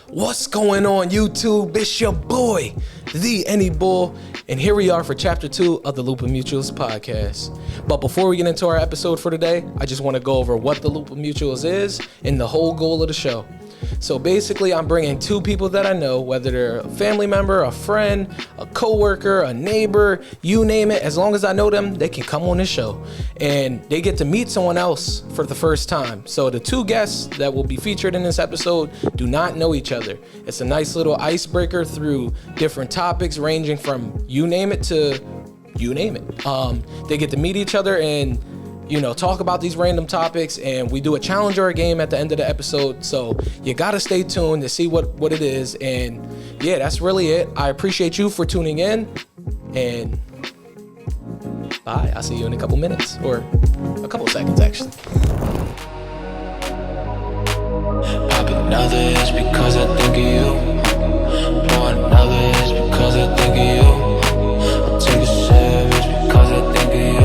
What's going on, YouTube? It's your boy, the Any Bull, and here we are for Chapter 2 of the Loop of Mutuals podcast. But before we get into our episode for today, I just want to go over what the Loop of Mutuals is and the whole goal of the show. So basically, I'm bringing two people that I know, whether they're a family member, a friend, a coworker, a neighbor, you name it. As long as I know them, they can come on the show. And they get to meet someone else for the first time. So the two guests that will be featured in this episode do not know each other. It's a nice little icebreaker through different topics ranging from you name it to you name it. They get to meet each other and talk about these random topics, and we do a challenge or a game at the end of the episode. So you gotta stay tuned to see what it is. And yeah, that's really it. I appreciate you for tuning in, and bye. I'll see you in a couple minutes, or a couple seconds actually. Pop another is because I think of you. Pour another is because I think of you. I'll take a sip is because I think of you.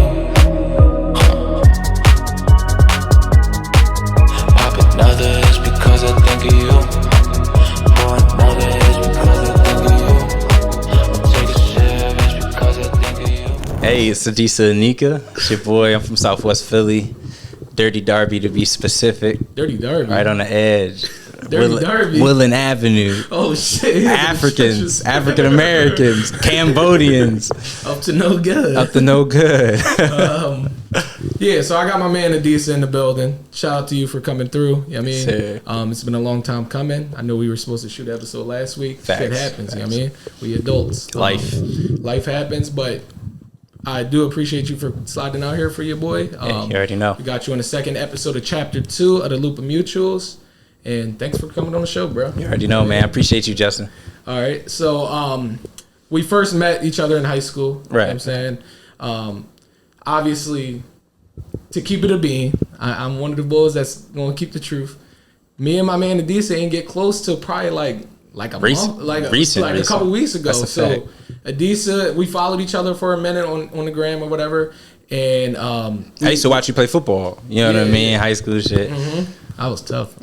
Another is because I think of you. Pour another is because I think of you. I'll take a sip is because I think of you. Hey, it's Adisa Introduction. It's your boy. I'm from Southwest Philly. Dirty Darby to be specific. Dirty Darby. Right on the edge. Dirty Darby. Woodland Avenue. Oh shit. Africans, African Americans, Cambodians. Up to no good. Up to no good. Yeah, so I got my man Adisa in the building. Shout out to you for coming through. You know what I mean? Sure. It's been a long time coming. I know we were supposed to shoot an episode last week. Facts. Shit happens, you know what I mean? We adults. Life Happens, but I do appreciate you for sliding out here for your boy. You already know. We got you on the second episode of Chapter 2 of the Loop of Mutuals. And thanks for coming on the show, bro. You already know, man. I appreciate you, Justin. All right. So we first met each other in high school. Right. You know what I'm saying? Obviously, to keep it a bean, I'm one of the bulls that's going to keep the truth. Me and my man Adisa ain't get close till probably like a Recent. month, a couple weeks ago. That's a So fact. Adisa, we followed each other for a minute on the gram or whatever. And I used to watch you play football. You know what I mean? High school shit. Mm-hmm. I was tough.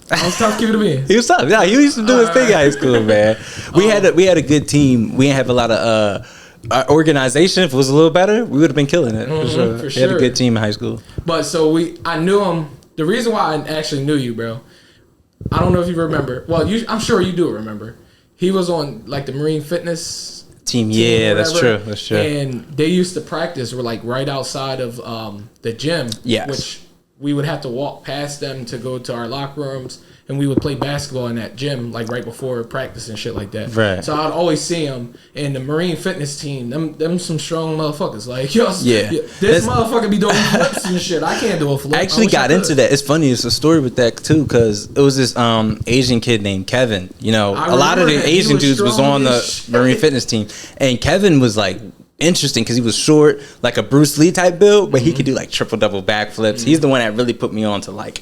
Keep it a bean. He was tough. Yeah, he used to do his thing in high school, man. We had a good team. We didn't have a lot of our organization. If it was a little better, we would have been killing it. For sure. We had a good team in high school. But so I knew him. The reason why I actually knew you, bro, I don't know if you remember. Well, I'm sure you do remember. He was on like the Marine Fitness team. Yeah, that's true. And they used to practice. We're like right outside of the gym. Yes. Which we would have to walk past them to go to our locker rooms, and we would play basketball in that gym like right before practice and shit like that. Right. So I'd always see them. And the Marine Fitness team, them some strong motherfuckers. Like, this motherfucker be doing flips and shit. I can't do a flip. I actually got into that. It's funny. It's a story with that too, because it was this Asian kid named Kevin. You know, a lot of the Asian dudes was on the Marine Fitness team, and Kevin was like interesting because he was short, like a Bruce Lee type build, but he could do like triple double backflips. He's the one that really put me on to like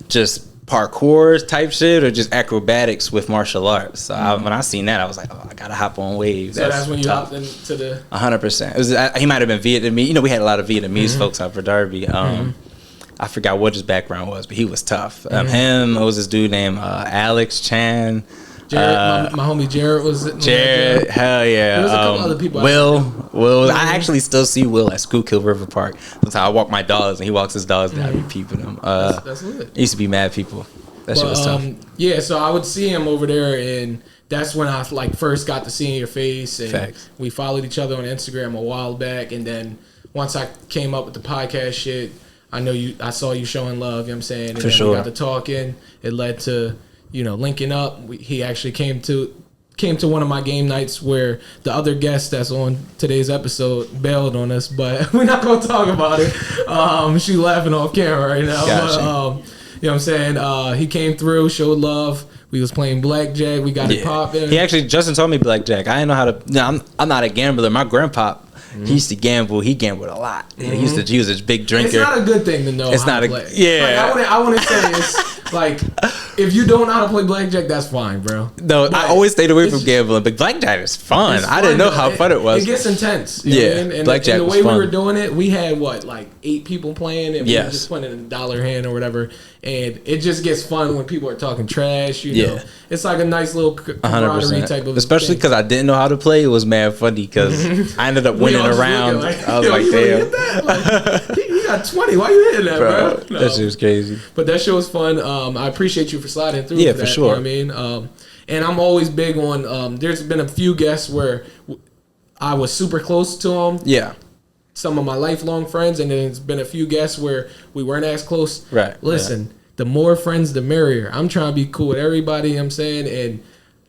just parkour type shit or just acrobatics with martial arts. So when I seen that, I was like, oh, I gotta hop on waves. So that's when you hopped into the 100%. He might have been Vietnamese. You know, we had a lot of Vietnamese folks out for Darby. I forgot what his background was, but he was tough. Him, it was this dude named Alex Chan. Jared, my homie Jared was Jared, hell yeah. There was a couple other people. Will. I actually still see Will at Schuylkill River Park. That's how I walk my dogs, and he walks his dogs, and I be peeping them. That's lit. Used to be mad people. That shit was tough. Yeah, so I would see him over there, and that's when I first got to seeing your face, and Facts. We followed each other on Instagram a while back, and then once I came up with the podcast shit, I saw you showing love. You know what I'm saying? And For then sure. We got to talking. It led to linking up. He actually came to one of my game nights where the other guest that's on today's episode bailed on us, but we're not gonna talk about it. She's laughing off camera right now. Gotcha. But, you know what I'm saying? He came through, showed love. We was playing blackjack. We got it popping. Justin told me blackjack. I didn't know how to. No, I'm not a gambler. My grandpa, He used to gamble. He gambled a lot. He was a big drinker. It's not a good thing to know. It's how not to play. yeah. Like, I want to say it's like if you don't know how to play blackjack, that's fine, bro. No, I always stayed away from gambling, but blackjack is fun. I didn't know how fun it was. It gets intense. Yeah, blackjack. And the way we were doing it, we had like 8 people playing, and we were just playing in a dollar hand or whatever. And it just gets fun when people are talking trash. You know, it's like a nice little camaraderie type of. Especially because I didn't know how to play. It was mad funny because I ended up winning a round. I was like, damn. He got 20. Why you hitting that, bro? No. That shit was crazy. But that shit was fun. I appreciate you for sliding through. Yeah, for sure. You know what I mean, and I'm always big on. There's been a few guests where I was super close to them. Yeah. Some of my lifelong friends, and then there's been a few guests where we weren't as close. Right. Listen, the more friends, the merrier. I'm trying to be cool with everybody. You know what I'm saying, and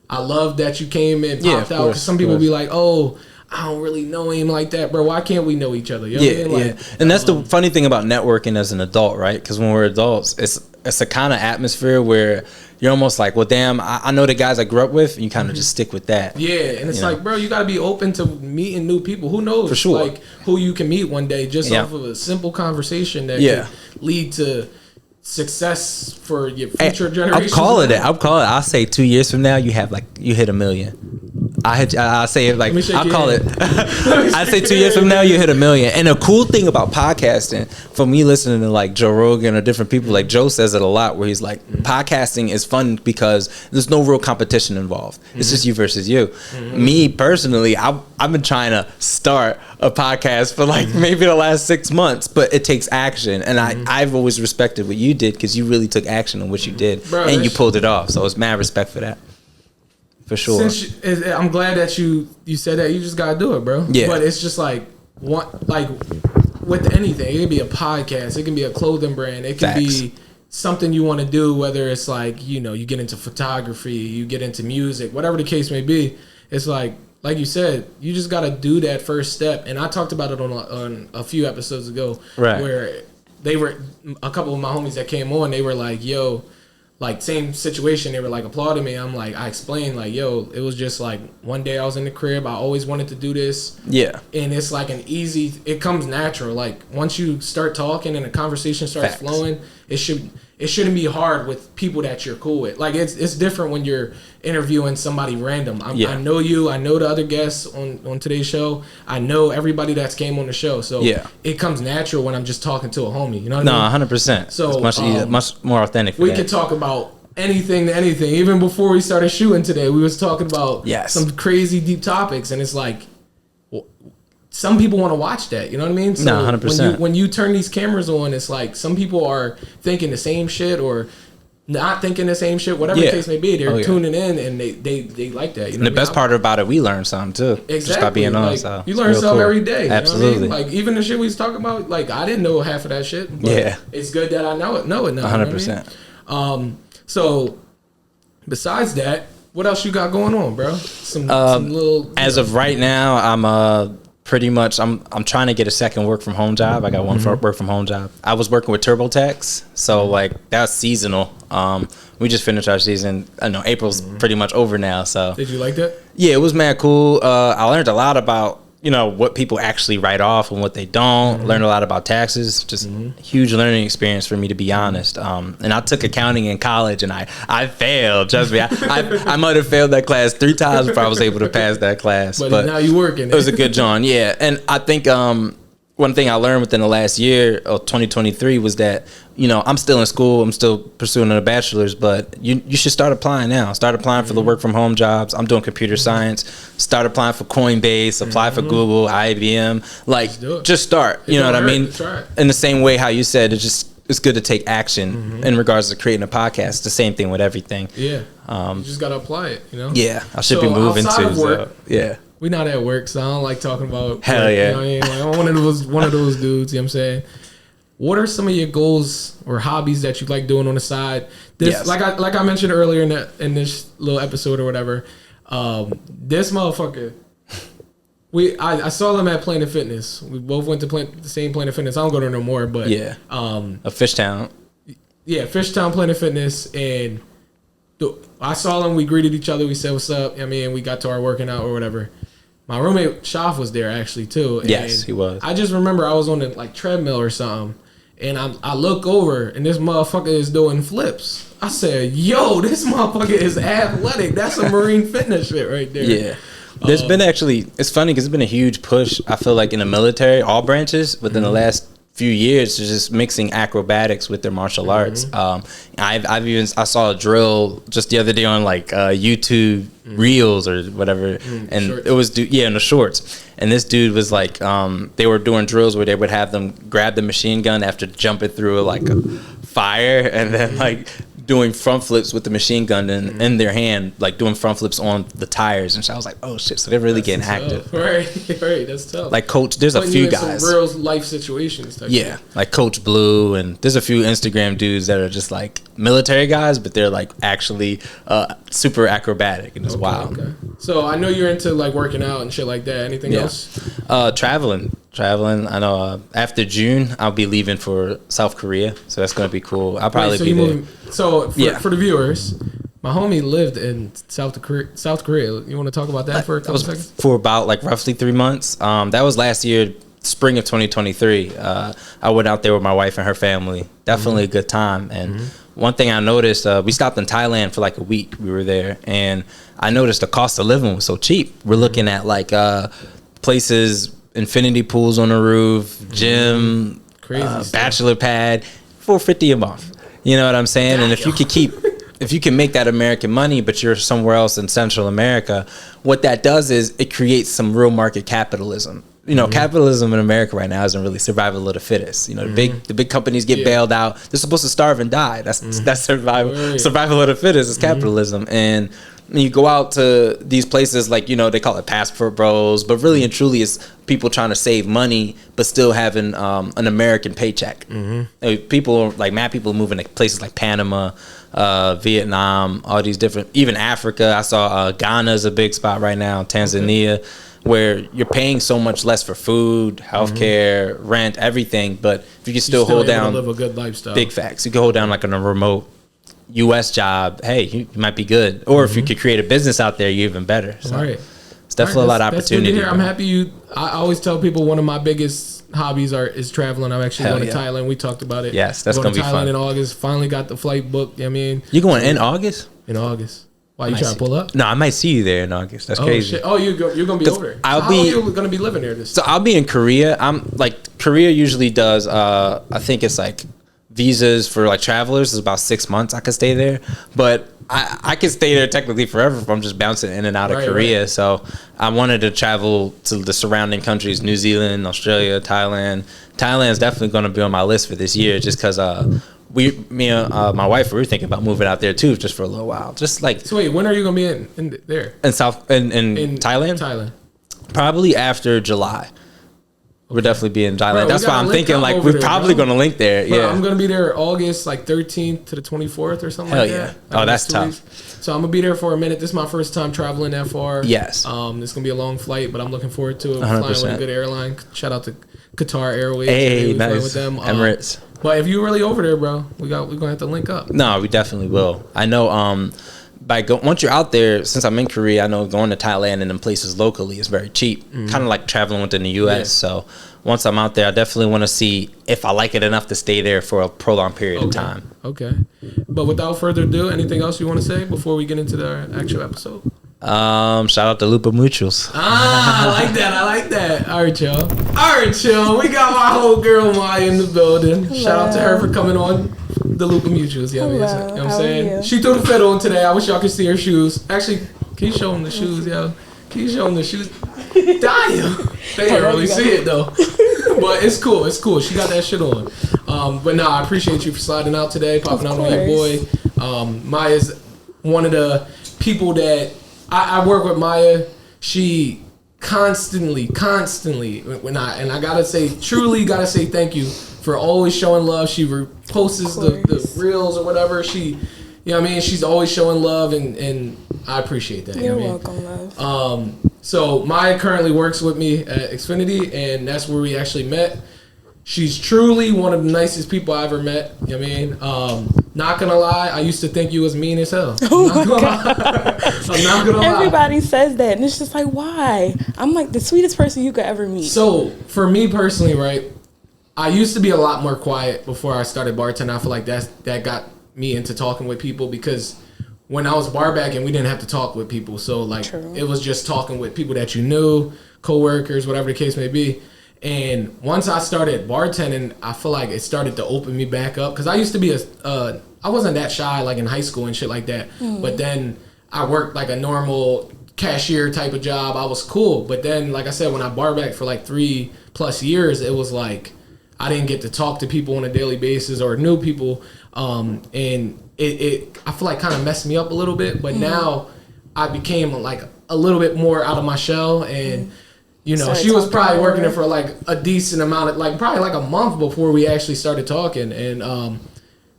I love that you came and popped out. Because some people be like, "Oh, I don't really know him like that, bro. Why can't we know each other?" You know what I mean? Like, and that's the funny thing about networking as an adult, right? Because when we're adults, it's a kind of atmosphere where you're almost like, well, damn, I know the guys I grew up with, and you kind of just stick with that. Yeah, and it's like, bro, you got to be open to meeting new people. Who knows? For sure. Like, who you can meet one day just off of a simple conversation that could lead to success for your future generations. I'll call it. I'll say 2 years from now, you hit 1 million. I'll say it like I'll call it. I say 2 years from now you hit 1 million. And the cool thing about podcasting, for me listening to like Joe Rogan or different people, like Joe says it a lot, where he's like, podcasting is fun because there's no real competition involved. It's just you versus you. Me personally, I've been trying to start a podcast for like maybe the last 6 months, but it takes action, and I've always respected what you did because you really took action on what you did, and you pulled it off. So it's mad respect for that. For sure. I'm glad that you said that. You just gotta do it, bro. Yeah. But it's just like with anything, it can be a podcast, it can be a clothing brand, it can be something you want to do. Whether it's like you get into photography, you get into music, whatever the case may be. It's like you said, you just gotta do that first step. And I talked about it on a few episodes ago, right? Where they were a couple of my homies that came on. They were like, "Yo." Like, same situation, they were like applauding me. I'm like, I explained like, yo, it was just like one day I was in the crib, I always wanted to do this. Yeah. And it's like it comes natural. Like, once you start talking and the conversation starts flowing, it shouldn't be hard with people that you're cool with. Like, it's different when you're interviewing somebody random. I know you, I know the other guests on today's show, I know everybody that's came on the show. So it comes natural when I'm just talking to a homie. You know what I mean? 100%. So it's much easier, much more authentic. We could talk about anything to anything. Even before we started shooting today, we was talking about some crazy deep topics, and it's like, some people want to watch that, you know what I mean? So 100%. When you turn these cameras on, it's like some people are thinking the same shit or not thinking the same shit, whatever the case may be. They're tuning in and they like that. You know, and the best part about it, we learn something too. Exactly. Just by being on, so you learn something every day. Absolutely. You know what I mean? Like, even the shit we was talking about, like, I didn't know half of that shit. But it's good that I know it now. 100%. You know what I mean? So besides that, what else you got going on, bro? Some little. As of right now, I'm pretty much I'm trying to get a second work from home job. I got one work from home job. I was working with TurboTax, so like that's seasonal. We just finished our season. I know April's pretty much over now. So did you like that? Yeah, it was mad cool. I learned a lot about what people actually write off and what they don't. Learned a lot about taxes. Just huge learning experience for me, to be honest. And I took accounting in college, and I failed. Trust me, I might have failed that class 3 times before I was able to pass that class. But now you working. It was a good John, yeah. And I think one thing I learned within the last year of 2023 was that, I'm still in school. I'm still pursuing a bachelor's, but you should start applying now. Start applying for the work from home jobs. I'm doing computer science. Start applying for Coinbase, apply for Google, IBM. Like, just start. You know what I mean? In the same way how you said, it's good to take action in regards to creating a podcast. The same thing with everything. Yeah. You just got to apply it, Yeah. I should be moving to. Yeah. We not at work, so I don't like talking about hell work, yeah. You know what I mean? Like, I'm one of those dudes, you know what I'm saying? What are some of your goals or hobbies that you like doing on the side? Like I mentioned earlier in this little episode or whatever, this motherfucker, I saw them at Planet Fitness. We both went to the same Planet Fitness. I don't go there no more, but a Fishtown. Yeah, Fishtown Planet Fitness, and I saw them. We greeted each other. We said, "What's up?" I mean, we got to our working out or whatever. My roommate Shaf was there actually too. And yes, he was. I just remember I was on the like treadmill or something, and I look over and this motherfucker is doing flips. I said, "Yo, this motherfucker is athletic. That's a marine fitness shit right there." Yeah. There's been actually, it's funny because it's been a huge push, I feel like, in the military, all branches, within the last few years, to just mixing acrobatics with their martial arts. I saw a drill just the other day on like YouTube Reels or whatever, and shorts. it was in the shorts. And this dude was like, they were doing drills where they would have them grab the machine gun after jumping through like a fire, and then like doing front flips with the machine gun in their hand, like doing front flips on the tires. And so I was like, oh shit, so they're really getting active. Right, that's tough. Like Coach, there's Putting a few you in guys. some real life situations. Yeah, like Coach Blue, and there's a few Instagram dudes that are just like military guys, but they're like actually super acrobatic, and it's wild. Okay. So I know you're into like working out and shit like that. Anything else? Traveling. I know after June I'll be leaving for South Korea, so that's gonna be cool. I'll probably be there. So for the viewers, my homie lived in South Korea. You want to talk about that for a couple seconds? For about like roughly 3 months. That was last year, spring of 2023. I went out there with my wife and her family. Definitely a good time. And one thing I noticed, we stopped in Thailand for like a week. We were there, and I noticed the cost of living was so cheap. We're looking at like places, infinity pools on the roof, gym, crazy bachelor pad, $450 a month. You know what I'm saying? And if you can make that American money, but you're somewhere else in Central America, what that does is it creates some real market capitalism. You know, capitalism in America right now isn't really survival of the fittest. You know, the big companies get bailed out. They're supposed to starve and die. That's survival of the fittest is capitalism. And when you go out to these places, like, you know, they call it passport bros, but really and truly it's people trying to save money but still having an American paycheck. People like mad people moving to places like Panama, Vietnam, all these different, even Africa. I saw Ghana is a big spot right now, Tanzania, where you're paying so much less for food, healthcare, rent, everything, but if you can still hold down, live a good lifestyle. Big facts. You can hold down like on a remote U.S. job. Hey, you might be good. Or if you could create a business out there, you're even better. So right. It's definitely a lot of opportunity. That's good to hear. I'm happy I always tell people one of my biggest hobbies is traveling. I'm actually going to Thailand. We talked about it. Yes, that's going to be Thailand fun. in August. Finally got the flight booked. I mean, you going in August? In August. Why, you trying to pull up? No, I might see you there in August. That's crazy. Shit. Oh, you're going to be over there. How long are you going to be living there this time? So I'll be in Korea. Korea usually does, I think it's like visas for like travelers is about 6 months I could stay there. But I could stay there technically forever if I'm just bouncing in and out of Korea. Right. So I wanted to travel to the surrounding countries, New Zealand, Australia, Thailand. Thailand is definitely going to be on my list for this year just because me and my wife, we were thinking about moving out there too, just for a little while. Just like. So wait, when are you gonna be in there? In Thailand? Thailand. Probably after July. We'll definitely be in Thailand. Bro, that's why I'm thinking like we're probably gonna link there. Bro, yeah, I'm gonna be there August like 13th to the 24th or something. Hell like yeah. that. Oh, that's tough. Weeks. So I'm gonna be there for a minute. This is my first time traveling that far. Yes. It's gonna be a long flight, but I'm looking forward to it. 100%. Flying with a good airline. Shout out to Qatar Airways. Hey, nice. With them. Emirates. But if you're really over there, bro, we're gonna have to link up. No, we definitely will. I know. Once you're out there, since I'm in Korea, I know going to Thailand and them places locally is very cheap. Kind of like traveling within the U.S. Yeah. So once I'm out there, I definitely want to see if I like it enough to stay there for a prolonged period of time. Okay. But without further ado, anything else you want to say before we get into the actual episode? Shout out to Lupa Mutuals. I like that. All right, y'all. We got my whole girl Mya in the building. Hello. Shout out to her for coming on the Lupa Mutuals. Yeah, you know what I'm saying? She threw the fit on today. I wish y'all could see her shoes. Actually, can you show them the shoes, yo? Can you show them the shoes? Damn. They can't really see it though. But it's cool. She got that shit on. But no, I appreciate you for sliding out today, popping out on your boy. Mya's one of the people that I work with. Mya, she constantly, I gotta say thank you for always showing love. She posts the reels or whatever. She, you know what I mean? She's always showing love, and I appreciate that. You're you know welcome, love. So Mya currently works with me at Xfinity, and that's where we actually met. She's truly one of the nicest people I ever met. You know what I mean? Not gonna lie, I used to think you was mean as hell. Oh my God. I'm not gonna lie. Everybody says that, and it's just like, why? I'm like the sweetest person you could ever meet. So for me personally, right, I used to be a lot more quiet before I started bartending. I feel like that got me into talking with people, because when I was bar backing, we didn't have to talk with people. So like True. It was just talking with people that you knew, coworkers, whatever the case may be. And once I started bartending, I feel like it started to open me back up, because I used to be I wasn't that shy like in high school and shit like that. But then I worked like a normal cashier type of job. I was cool. But then, like I said, when I bar backed for like 3+ years, it was like I didn't get to talk to people on a daily basis or new people. And it I feel like kind of messed me up a little bit. But now I became like a little bit more out of my shell, and you know, she was probably working there for like a decent amount of, like probably like a month before we actually started talking. And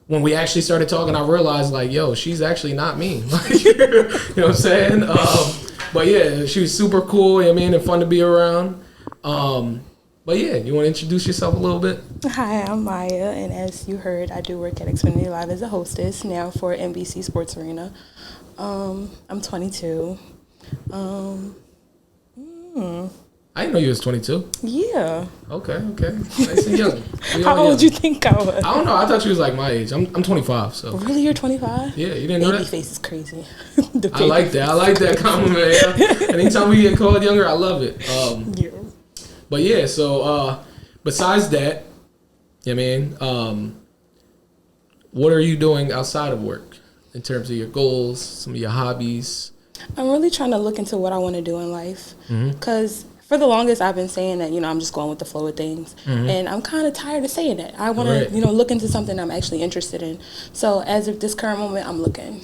when we actually started talking, I realized like, yo, she's actually not me. You know what I'm saying? But yeah, she was super cool, you know what I mean, and fun to be around. But yeah, you want to introduce yourself a little bit? Hi, I'm Mya, and as you heard, I do work at Xfinity Live as a hostess now for NBC Sports Arena. I'm 22. I didn't know you was 22. Yeah. Okay. Nice and young. How old you think I was? I don't know. I thought you was like my age. I'm 25. So. Really, you're 25? Yeah, you didn't know that? Baby face is crazy. I like that. I like that compliment. Yeah. Anytime we get called younger, I love it. Yeah. But yeah, so besides that, you know what I mean? What are you doing outside of work in terms of your goals, some of your hobbies? I'm really trying to look into what I want to do in life, because for the longest I've been saying that, you know, I'm just going with the flow of things, and I'm kind of tired of saying that. I want to, you know, look into something I'm actually interested in. So as of this current moment, I'm looking.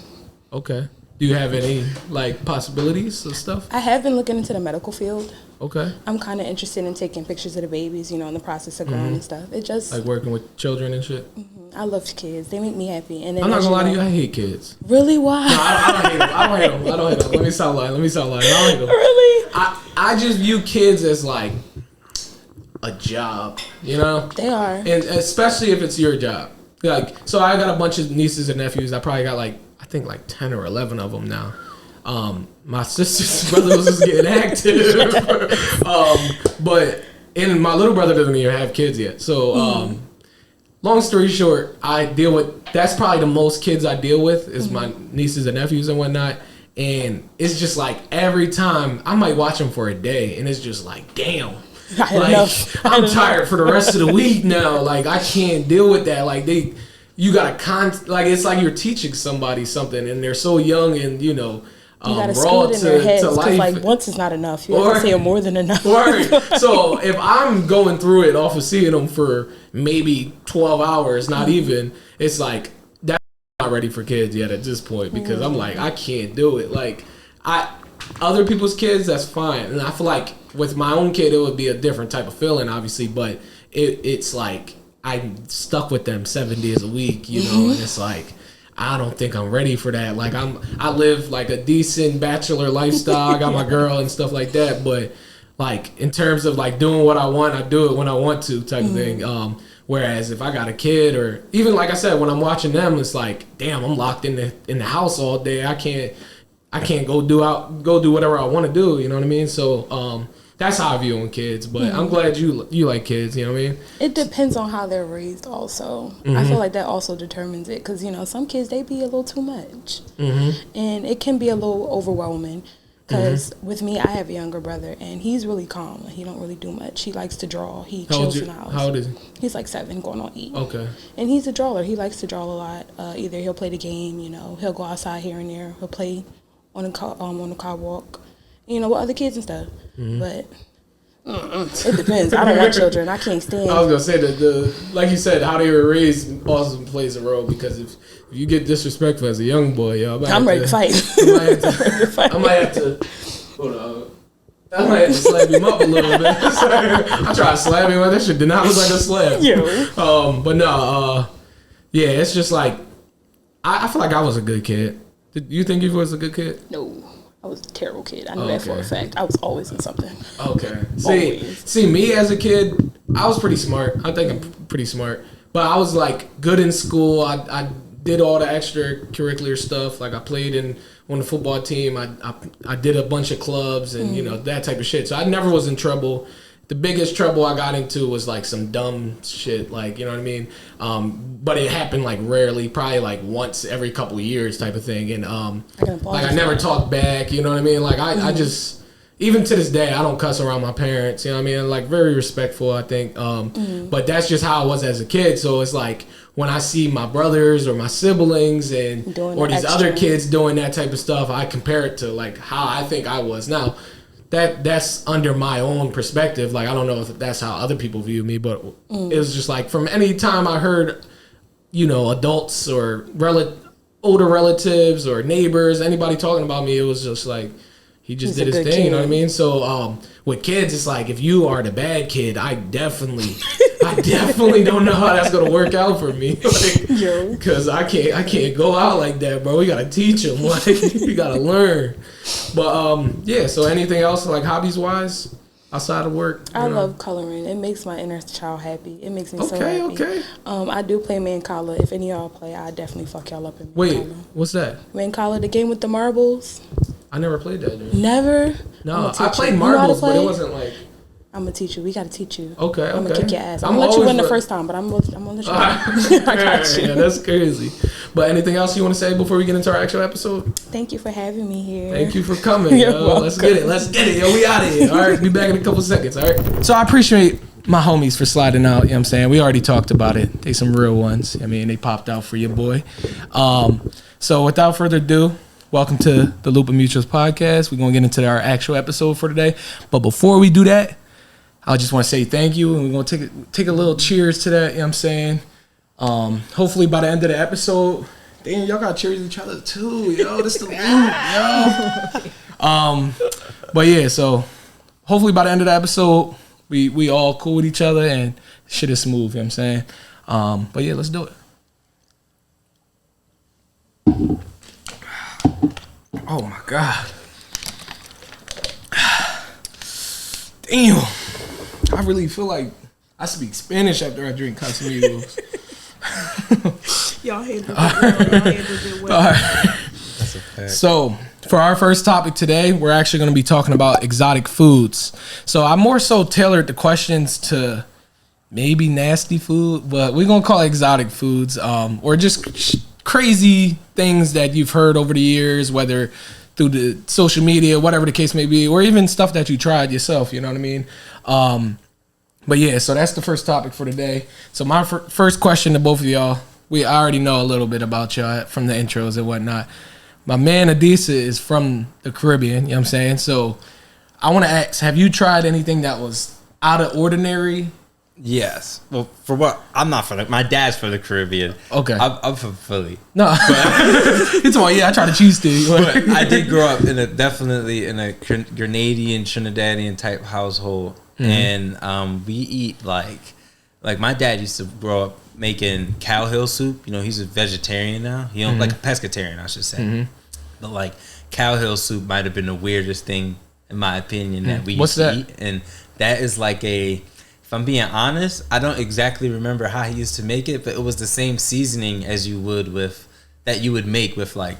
Okay. Do you have any like possibilities of stuff? I have been looking into the medical field. Okay. I'm kind of interested in taking pictures of the babies, you know, in the process of growing and stuff. It just like working with children and shit. I love kids. They make me happy. And then I'm not gonna lie to you. I hate kids. Really? Why? No, I don't hate them. Let me stop lying. I don't hate them. Really? I just view kids as like a job. You know. They are. And especially if it's your job. Like, so I got a bunch of nieces and nephews. I probably got like, I think like 10 or 11 of them now. My sister's brother was just getting active. And my little brother doesn't even have kids yet. So, long story short, that's probably the most kids I deal with is my nieces and nephews and whatnot. And it's just like every time I might watch them for a day, and it's just like, damn. I'm tired for the rest of the week now. Like, I can't deal with that. Like, you gotta like, it's like you're teaching somebody something, and they're so young, and you know, you gotta school it in their heads, because like once is not enough. You have to say more than enough. So if I'm going through it off of seeing them for maybe 12 hours, not even, it's like that's not ready for kids yet at this point, because I'm like, I can't do it. Like, other people's kids, that's fine, and I feel like with my own kid, it would be a different type of feeling, obviously, but it's like I'm stuck with them 7 days a week, you know, and it's like, I don't think I'm ready for that. Like, I live like a decent bachelor lifestyle. I got my girl and stuff like that, but like in terms of like doing what I want, I do it when I want to type of thing. Whereas if I got a kid, or even like I said, when I'm watching them, it's like, damn, I'm locked in the house all day. I can't go do whatever I want to do. You know what I mean? So that's how I view on kids. But I'm glad you like kids. You know what I mean? It depends on how they're raised. Also, I feel like that also determines it, because you know some kids, they be a little too much, and it can be a little overwhelming. Because with me, I have a younger brother, and he's really calm. He don't really do much. He likes to draw. He chills in the house. How old is he? He's like 7, going on 8. Okay. And he's a drawer. He likes to draw a lot. Either he'll play the game, you know, he'll go outside here and there. He'll play on the car walk, you know, with other kids and stuff. But it depends. I don't want children. I can't stand. I was gonna say that like you said, how they were raised also plays a role, because if you get disrespectful as a young boy, yo, I'm ready to fight. I might have to hold on. I might have to slap him up a little bit. I tried to slap him, but that shit did not look like a slap. But no, yeah, it's just like I feel like I was a good kid. Did you think you was a good kid? No, I was a terrible kid. I know that for a fact. I was always in something. Okay. See, me as a kid, I was pretty smart. I think I'm pretty smart. But I was like good in school. I did all the extracurricular stuff. Like I played in on the football team. I did a bunch of clubs and you know that type of shit. So I never was in trouble. The biggest trouble I got into was like some dumb shit, like, you know what I mean? But it happened like rarely, probably like once every couple of years type of thing. And like I never talked back, you know what I mean? Like I just, even to this day, I don't cuss around my parents, you know what I mean? Like very respectful, I think. But that's just how I was as a kid. So it's like when I see my brothers or my siblings and or these other kids doing that type of stuff, I compare it to like how I think I was. Now, that's under my own perspective. Like, I don't know if that's how other people view me, but it was just like from any time I heard, you know, adults or older relatives or neighbors, anybody talking about me, it was just like, he just did his thing, kid. You know what I mean? So with kids, it's like, if you are the bad kid, I definitely don't know how that's gonna work out for me. Like, cause I can't go out like that, bro. We gotta teach them. Like, you gotta learn. But yeah. So anything else, like hobbies wise, outside of work? I love coloring. It makes my inner child happy. It makes me so happy. Okay. I do play Mancala. If any of y'all play, I definitely fuck y'all up in Mancala. Wait, what's that? Mancala, the game with the marbles. I never played that, dude. Never? No, I played marbles, but it wasn't like... I'm going to teach you. We got to teach you. Okay. I'm going to kick your ass. I'm going to let you win the first time, but I'm going to let you win. I got you. Yeah, that's crazy. But anything else you want to say before we get into our actual episode? Thank you for having me here. Thank you for coming, yo. Let's get it. Yo, we out of here. All right, be back in a couple seconds, all right? So I appreciate my homies for sliding out, you know what I'm saying? We already talked about it. They some real ones. I mean, they popped out for your boy. So without further ado, welcome to the Loop of Mutuals podcast. We're going to get into our actual episode for today. But before we do that, I just want to say thank you. And we're going to take a little cheers to that, you know what I'm saying? Hopefully by the end of the episode, damn, y'all got to cheers each other too, yo. This the loop, yo. But yeah, so hopefully by the end of the episode, we all cool with each other and shit is smooth, you know what I'm saying? But yeah, let's do it. Oh my God. Damn. I really feel like I speak Spanish after I drink Casamigos. Y'all handled it well. All right. That's a fact. So, for our first topic today, we're actually going to be talking about exotic foods. So, I more so tailored the questions to maybe nasty food, but we're going to call it exotic foods, or just crazy things that you've heard over the years, whether through the social media, whatever the case may be, or even stuff that you tried yourself, you know what I mean? But yeah, so that's the first topic for today. So my first question to both of y'all, we already know a little bit about y'all from the intros and whatnot. My man Adisa is from the Caribbean, you know what I'm saying? So I want to ask, have you tried anything that was out of ordinary? Yes. Well, for what? I'm not from my dad's from the Caribbean. Okay. I'm from Philly. No. It's all, yeah, I tried to cheese steak. But I did grow up definitely in a Grenadian, Trinidadian type household. Mm-hmm. And we eat like my dad used to grow up making cow hill soup. You know, he's a vegetarian now. He don't like a pescatarian, I should say. Mm-hmm. But like cow hill soup might have been the weirdest thing in my opinion that we used to eat. And that is like if I'm being honest, I don't exactly remember how he used to make it, but it was the same seasoning as you would make with like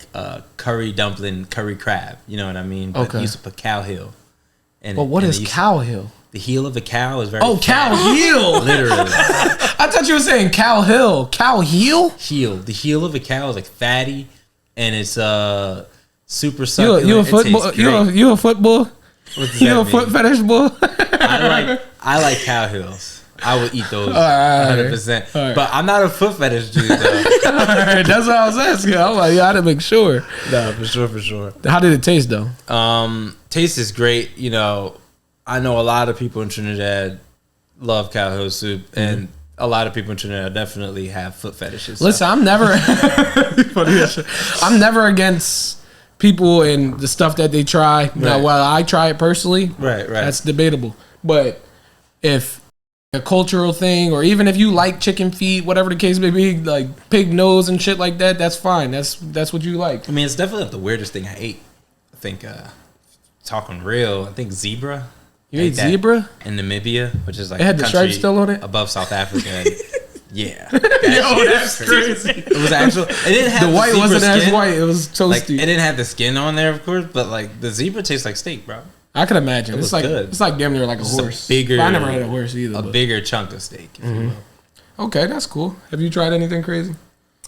curry dumpling, curry crab. You know what I mean? But he used to put cow heel. But what is cow heel? The heel of a cow is very cow heel. Literally. I thought you were saying cow hill. Cow heel? Heel. The heel of a cow is like fatty and it's super succulent. You a football? You a football? You a foot fetish boy? I like cow heels. I would eat those 100%. Right. But I'm not a foot fetish dude though. Right, that's what I was asking. I'm like, I had to make sure. No, for sure. How did it taste though? Taste is great. You know, I know a lot of people in Trinidad love cow heel soup, and a lot of people in Trinidad definitely have foot fetishes. So. Listen, I'm never against people and the stuff that they try. Right. Now, while I try it personally, right, that's debatable. But if a cultural thing, or even if you like chicken feet, whatever the case may be, like pig nose and shit like that, that's fine. That's what you like. I mean, it's definitely not the weirdest thing I ate. I think, talking real, I think zebra. You ate zebra? In Namibia, which is like it had the stripes still on it? Above South Africa. Yeah. Yo, that's crazy. It was actual. It didn't have The white zebra wasn't as skin. white. It was toasty. Like, it didn't have the skin on there, of course, but like the zebra tastes like steak, bro. I can imagine. was It's like good. it's like damn near like a horse. bigger- But I never had a horse either. A but- bigger chunk of steak. If you will. Okay, that's cool. Have you tried anything crazy?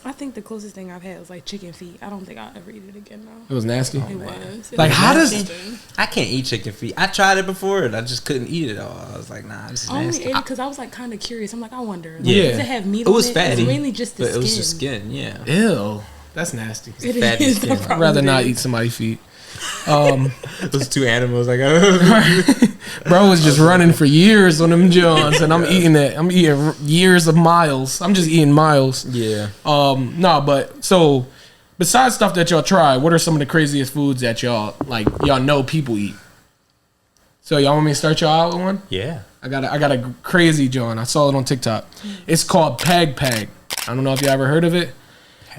I think the closest thing I've had was like chicken feet. I don't think I'll ever eat it again though. It was nasty. It was. It Like, was how does- disgusting. I can't eat chicken feet. I tried it before and I just couldn't eat it all. I was like, nah, this is Only nasty. ate it because I was like kind of curious. I'm like, I wonder. Like, Yeah. Does it have meat It on was it? fatty. It's mainly just the but skin. it was the skin, yeah. Ew, that's nasty. It fatty is. skin. The I'd problem I'd rather not is- eat somebody's feet. Those two animals, like, Bro was just running for years on them Johns, and I'm eating it. I'm eating years of miles. I'm just eating miles. yeah. No, but so besides stuff that y'all try, what are some of the craziest foods that y'all know people eat? So y'all want me to start y'all out with one? Yeah. I got a crazy John. I saw it on TikTok. It's called Pag Pag. I don't know if you ever heard of it.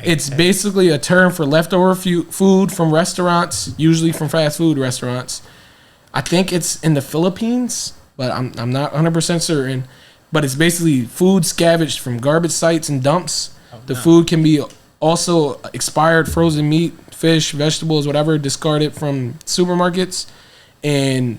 It's basically a term for leftover food from restaurants, usually from fast food restaurants. I think it's in the Philippines, but I'm not 100% certain. But it's basically food scavenged from garbage sites and dumps. The food can be also expired frozen meat, fish, vegetables, whatever, discarded from supermarkets. And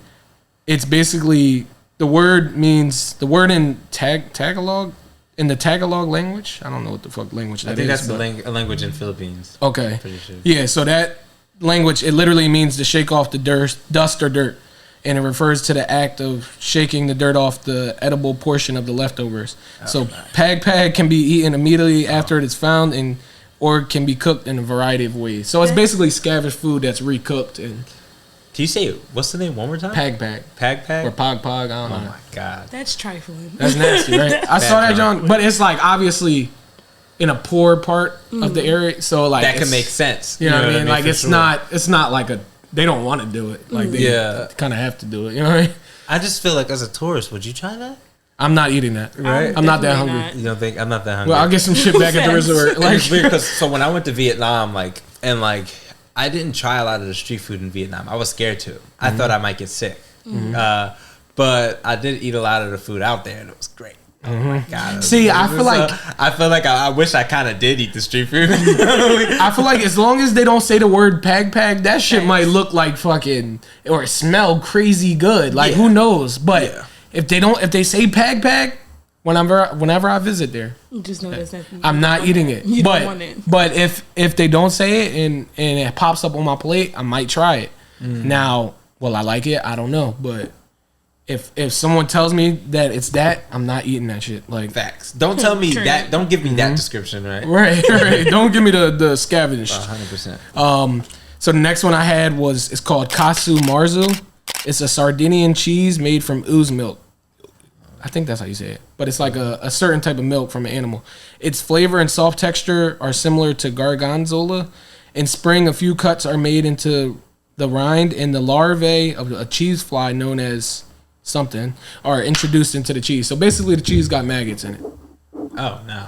it's basically, the word in Tagalog, in the Tagalog language. I don't know what the fuck language that is. I think that's but- a language in Philippines. Okay. Pretty sure. Yeah, so that language, it literally means to shake off the dust or dirt. And it refers to the act of shaking the dirt off the edible portion of the leftovers. So Pag Pag can be eaten immediately after it is found, or it can be cooked in a variety of ways. So it's basically scavenged food that's recooked and Can you say, what's the name one more time? Pag Pag. Pag Pag? Or Pog Pog, I don't Oh know. my God. That's trifling. That's nasty, right? I saw that, John. But it's like obviously in a poor part of the area. So like That can it's- make sense. You know what I mean? Like for it's sure. not like they don't want to do it. Like they Yeah. kind of have to do it. You know what I mean? I just feel like as a tourist, would you try that? I'm not eating that. Right. I'm not that definitely hungry. not. You don't think I'm not that hungry? Well, I'll get some shit back at the Facts. resort. Like, Like, it's weird because so when I went to Vietnam, I didn't try a lot of the street food in Vietnam. I was scared to. I thought I might get sick. But I did eat a lot of the food out there, and it was great. Oh my God! See, I feel like- I wish I kind of did eat the street food. I feel like as long as they don't say the word Pag Pag, that shit might look like fucking or smell crazy good. Like who knows? But Yeah. if they say Pag Pag, whenever I visit there, You just know that's not. I'm not eating it. You but don't want it. but if they don't say it and it pops up on my plate, I might try it. Now, will I like it? I don't know. But if someone tells me that it's that, I'm not eating that shit. Like Facts. Don't tell me True. that. Don't give me that description, right? right. Don't give me the scavenged. 100%. So the next one I had it's called Kasu Marzu. It's a Sardinian cheese made from ooze milk. I think that's how you say it. But it's like a certain type of milk from an animal. Its flavor and soft texture are similar to Gargonzola. In spring, a few cuts are made into the rind, and the larvae of a cheese fly known as something are introduced into the cheese. So basically the cheese got maggots in it. Oh no.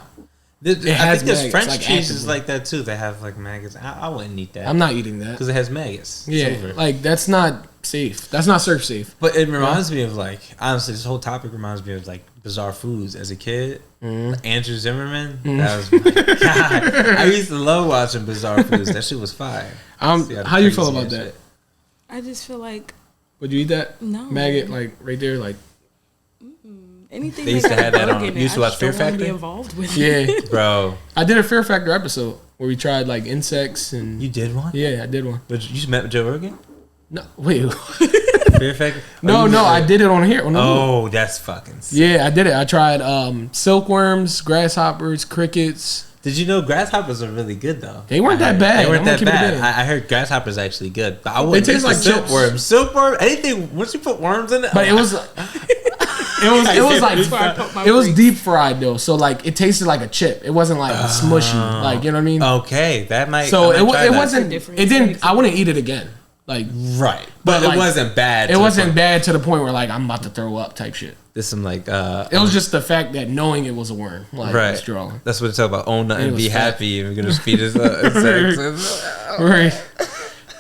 I has think there's maggots, French like, cheeses actively. like that too. They have like maggots. I wouldn't eat that. I'm not eating that. because it has maggots. It's Yeah, over. like that's not safe. That's not surf safe. But it reminds me of like honestly, this whole topic reminds me of like bizarre foods as a kid. Andrew Zimmerman, that was my God. I used to love watching bizarre foods. That shit was fire. See How you feel crazy about and that? shit. I just feel like Would you eat that? No. Maggot, like right there, like anything. They used to got have that bug on- in you it, used to I watch just Fear don't wanna Factor? Be involved with yeah. it. Bro, I did a Fear Factor episode where we tried like insects and you did one? yeah, I did one. But you met Joe Rogan? No, wait, Fear Factor? no, I did it on here. On the loop. Oh, that's fucking sick. Yeah, I did it. I tried silkworms, grasshoppers, crickets. Did you know grasshoppers are really good though? They weren't that bad. They weren't I'm gonna that keep it bad. in. I heard grasshoppers are actually good, but I wouldn't taste taste like like chips. silkworms. Silkworm, anything once you put worms in it. But it was like That's where I put my it was brakes. deep fried though, so like it tasted like a chip. It wasn't like smushy, like you know what I mean. Okay, that might. So I might try it that. wasn't. Difference. It didn't. I wouldn't eat it again. Like right, but like, it wasn't bad. it to the wasn't point- bad to the point where like I'm about to throw up type shit. There's some like It was just the fact that knowing it was a worm, like right. was drawing. That's what it's about. Own It nothing, was be fat. happy, and we're gonna feed us insects. Right.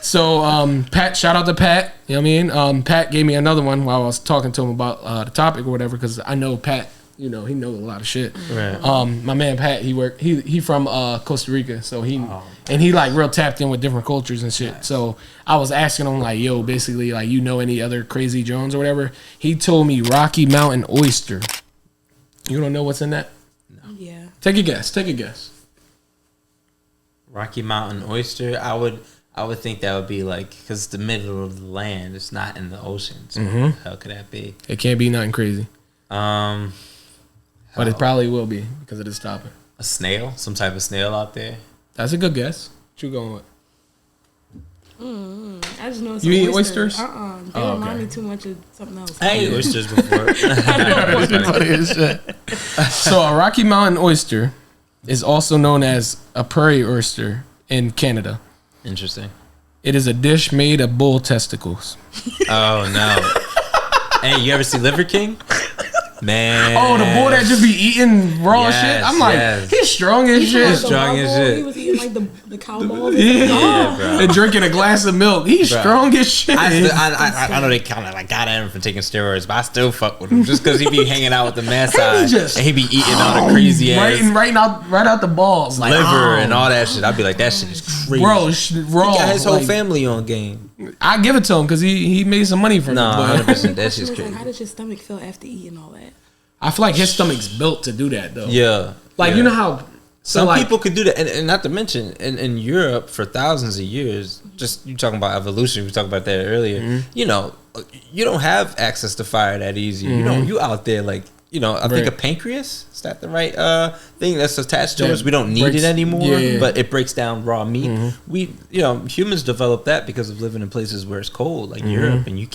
So Pat, shout out to Pat. You know what I mean? Pat gave me another one while I was talking to him about the topic or whatever, because I know Pat you know, he knows a lot of shit. Right. My man Pat, he from Costa Rica, so and he like real tapped in with different cultures and shit. Nice. So I was asking him like, yo, basically like, you know any other crazy Jones or whatever? He told me Rocky Mountain oyster. You don't know what's in that? No. Yeah. Take a guess. Rocky Mountain oyster. I would think that would be like, because it's the middle of the land. It's not in the ocean. So how could that be? It can't be nothing crazy. But it probably will be because of this topic. A snail? Some type of snail out there? That's a good guess. What you going with? I just know it's you eat oysters? They remind me too much of something else. I ate oysters before. So a Rocky Mountain oyster is also known as a prairie oyster in Canada. Interesting. It is a dish made of bull testicles. Oh no! Hey, you ever see Liver King? Man. Oh, the bull that just be eating raw shit. I'm like, he's strong as shit. He's strong as shit. He was eating like the cow balls. Yeah, bro. And drinking a glass of milk. He's strong as shit. I know they kind of like got at him for taking steroids, but I still fuck with him just because he be hanging out with the mad side and he be eating all the crazy ass right out the balls, like liver and all that shit. I'd be like, that shit is crazy. Bro, he got his whole family on game. I give it to him because he made some money from it. No, 100%. That shit's crazy. Like, how does your stomach feel after eating all that? I feel like his stomach's built to do that though. Yeah. Like you know how some people could do that, and not to mention in Europe for thousands of years. Just you talking about evolution, we talked about that earlier. Mm-hmm. You know, you don't have access to fire that easy. Mm-hmm. You out there like. You know, I think a pancreas, is that the right thing that's attached to us? We don't need it anymore, but it breaks down raw meat. Mm-hmm. Humans developed that because of living in places where it's cold, like Europe, and you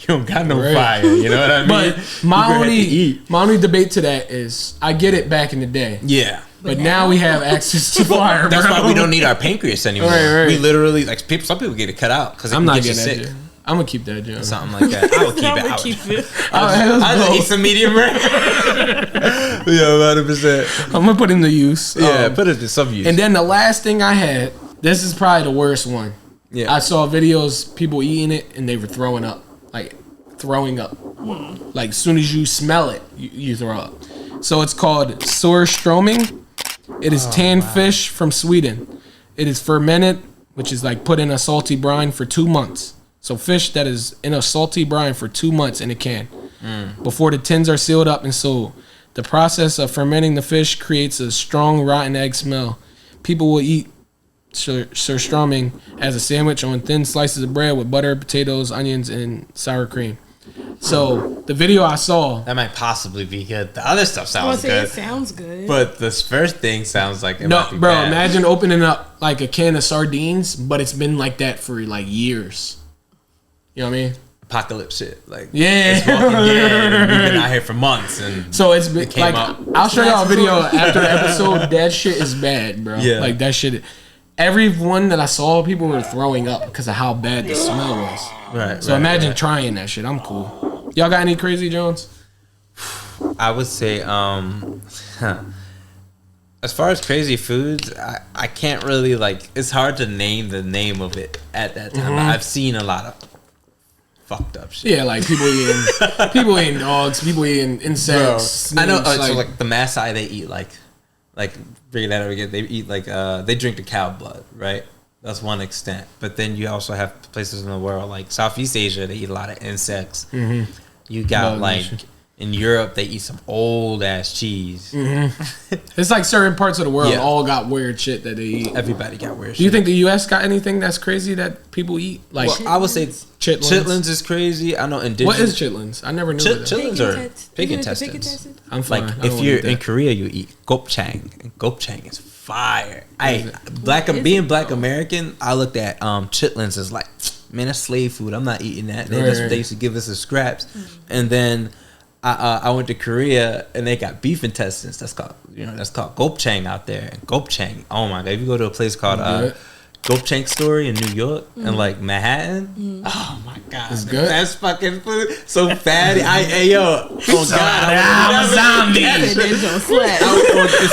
don't got no fire. You know what I mean? But my only debate to that is, I get it back in the day. Yeah. But now we have access to fire. That's why we don't need our pancreas anymore. Right. We literally, like, some people get it cut out because I'm not getting sick. I'm gonna keep that, John. Something like that. I would keep it. I'll eat some medium rare. Yeah, 100%. I'm gonna put it to use. Yeah, put it to some use. And then the last thing I had, this is probably the worst one. Yeah, I saw videos people eating it and they were throwing up. Like as soon as you smell it, you throw up. So it's called surströmming. It is canned fish from Sweden. It is fermented, which is like put in a salty brine for 2 months. So fish that is in a salty brine for 2 months in a can before the tins are sealed up and sold. The process of fermenting the fish creates a strong rotten egg smell. People will eat surströmming as a sandwich on thin slices of bread with butter, potatoes, onions, and sour cream. So the video I saw, that might possibly be good. The other stuff sounds good. It sounds good, but this first thing sounds like it might be bad. Imagine opening up like a can of sardines, but it's been like that for like years. You know what I mean? Apocalypse shit. Like, it's Walking Dead. We've been out here for months. And so it's been like, I'll show y'all a video after the episode. That shit is bad, bro. Yeah. Like, that shit. Every one that I saw, people were throwing up because of how bad the smell was. Right. So imagine trying that shit. I'm cool. Y'all got any Crazy Jones? I would say, as far as crazy foods, I can't really, like, it's hard to name the name of it at that time. Mm-hmm. I've seen a lot of fucked up shit. Yeah, like people eating dogs, people eating insects. Snakes, I know. So like the Maasai, they eat like bringing that over again. They eat like they drink the cow blood, right? That's one extent. But then you also have places in the world like Southeast Asia. They eat a lot of insects. Mm-hmm. You got in Europe, they eat some old ass cheese. Mm-hmm. It's like certain parts of the world all got weird shit that they eat. Everybody got weird shit. Do you think the U.S. got anything that's crazy that people eat? Like, I would say chitlins is crazy. I know indigenous. What is chitlins? I never knew that. Chitlins are pig intestines. I'm fine. Like, if you're in Korea, you eat gopchang. Gopchang is fire. Being black American, I looked at chitlins as like, man, that's slave food. I'm not eating that. That's what they used to give us as scraps. And then I went to Korea and they got beef intestines. That's called gopchang out there. And gopchang, oh my god! If you go to a place called Gopchang Story in New York and like Manhattan, oh my god, it's good. That's fucking food. So fatty. I'm a zombie.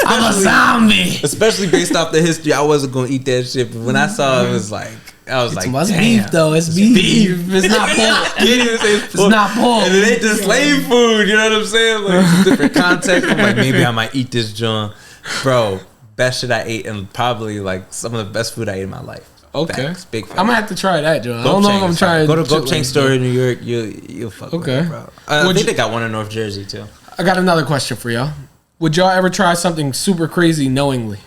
I'm a zombie. Especially based off the history, I wasn't gonna eat that shit. But when I saw it, was like, I was like, It's damn. beef though. It's beef. It's not pork. It's not pork. And it ain't the slave food. You know what I'm saying? Like it's different context. I'm like, maybe I might eat this joint, bro. Best shit I ate, and probably like some of the best food I ate in my life. Okay, Facts, big facts. I'm gonna have to try that, John. I don't know if I'm trying. Go to Gopchang store in New York. You'll fuck with it, bro. I think they got one in North Jersey too. I got another question for y'all. Would y'all ever try something super crazy knowingly?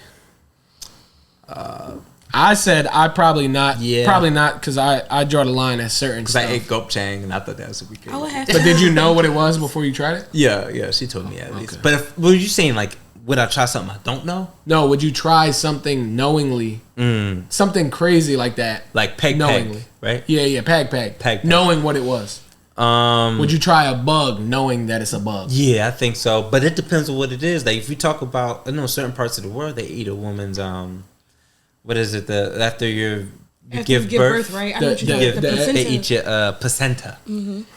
I said I probably not. Yeah. Probably not because I draw the line at certain stuff. Because I ate Gopchang and I thought that was super crazy. But did you know what it was before you tried it? Yeah, she told me at least. But were you saying like, would I try something I don't know? No, would you try something knowingly? Something crazy like that. Like peg, right? Yeah, peg. Knowing what it was. Would you try a bug knowing that it's a bug? Yeah, I think so. But it depends on what it is. Like if you talk about, I know certain parts of the world, they eat a woman's, what is it? After you give birth, right? They eat your placenta.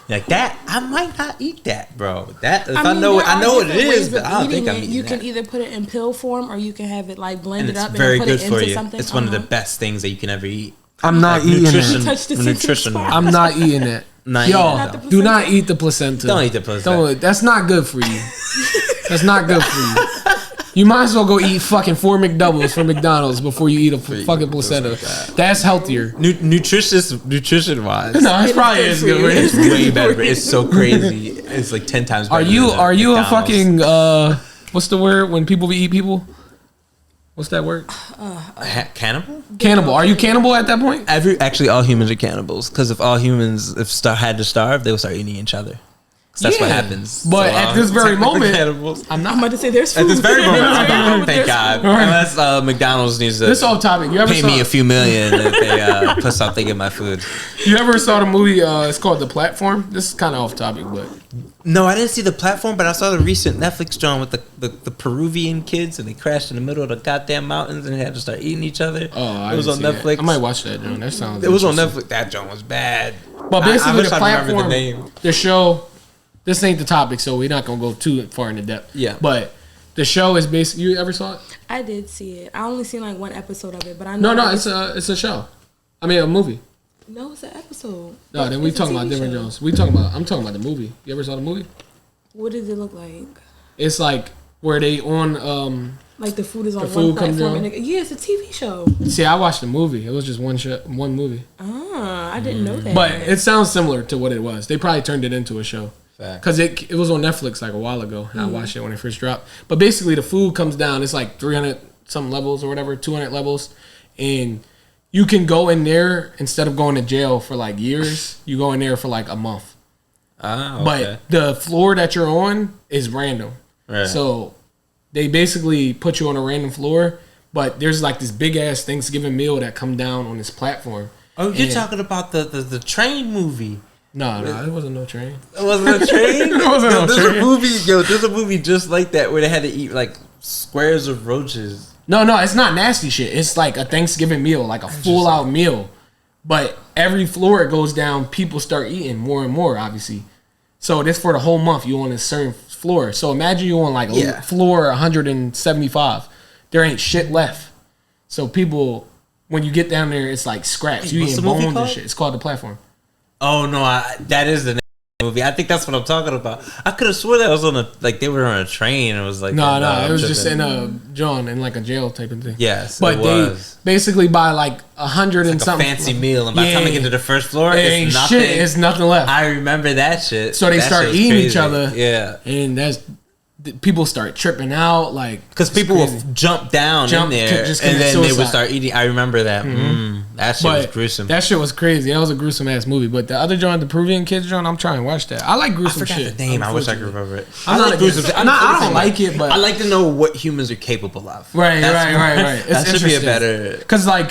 Like that, I might not eat that, bro. That if I know what it is, but I don't think I'm eating You that. can either put it in pill form or you can have it like blended up and very put good it into for you. something. It's one of the best things that you can ever eat. I'm not eating nutrition. I'm not eating it. Y'all, do not eat the placenta. Don't eat the placenta. That's not good for you. That's not good for you. You might as well go eat fucking 4 McDoubles from McDonald's before you eat a fucking placenta. That's healthier. Nutrition wise. No, it probably is good. It's way better. It's so crazy. It's like 10 times better. Are you a fucking what's the word when people eat people? What's that word? Cannibal? Cannibal. Are you cannibal at that point? Actually, all humans are cannibals. Because if all humans had to starve, they would start eating each other. That's what happens. But at this very moment, I'm not about to say there's food. At this very moment, thank God. Unless McDonald's needs to this off topic. You ever pay me a few million if they put something in my food. You ever saw the movie, it's called The Platform? This is kind of off topic, but... No, I didn't see The Platform, but I saw the recent Netflix joint with the Peruvian kids, and they crashed in the middle of the goddamn mountains, and they had to start eating each other. Oh, it was on Netflix. That. I might watch that joint. That sounds It was on Netflix. That joint was bad. But basically, The Platform, the show... This ain't the topic, so we're not gonna go too far into depth. Yeah. But the show is basically. You ever saw it? I did see it. I only seen like one episode of it, but I know. No, it's a show. I mean, a movie. No, it's an episode. No, then we talking about different Jones. I'm talking about the movie. You ever saw the movie? What does it look like? It's like where they on like the food is on one platform. Yeah, it's a TV show. See, I watched the movie. It was just one movie. I didn't know that. But it sounds similar to what it was. They probably turned it into a show. Because it was on Netflix like a while ago, and I watched it when it first dropped. But basically, the food comes down. It's like 300 some levels or whatever, 200 levels, and you can go in there instead of going to jail for like years. You go in there for like a month. Ah, okay. But the floor that you're on is random. Right. So they basically put you on a random floor, but there's like this big ass Thanksgiving meal that come down on this platform. Oh, you're talking about the train movie. No, it wasn't no train. It wasn't a train? It wasn't no train. There's a movie just like that where they had to eat like squares of roaches. No, it's not nasty shit. It's like a Thanksgiving meal, like a full out meal. But every floor it goes down, people start eating more and more, obviously. So this for the whole month, you on a certain floor. So imagine you on like floor 175. There ain't shit left. So people, when you get down there, it's like scraps. You eating bones and shit. It's called The Platform. Oh no, that is the movie. I think that's what I'm talking about. I could have swore that was on they were on a train. It was like no, it was just in a in like a jail type of thing. Yes, but they basically buy like 100 and something fancy meal, and by the time they get to the first floor, it's nothing. Shit, it's nothing left. I remember that shit. So they start eating each other. Yeah, and people start tripping out, like because people will jump down in there, and then they would start eating. I remember that. That shit was gruesome. That shit was crazy. That was a gruesome ass movie. But the other joint, the Peruvian kids joint, I'm trying to watch that. I like gruesome shit. I forgot the name. I wish I could remember it. I'm not gruesome. I don't like it, but I like to know what humans are capable of. Right. That should be a better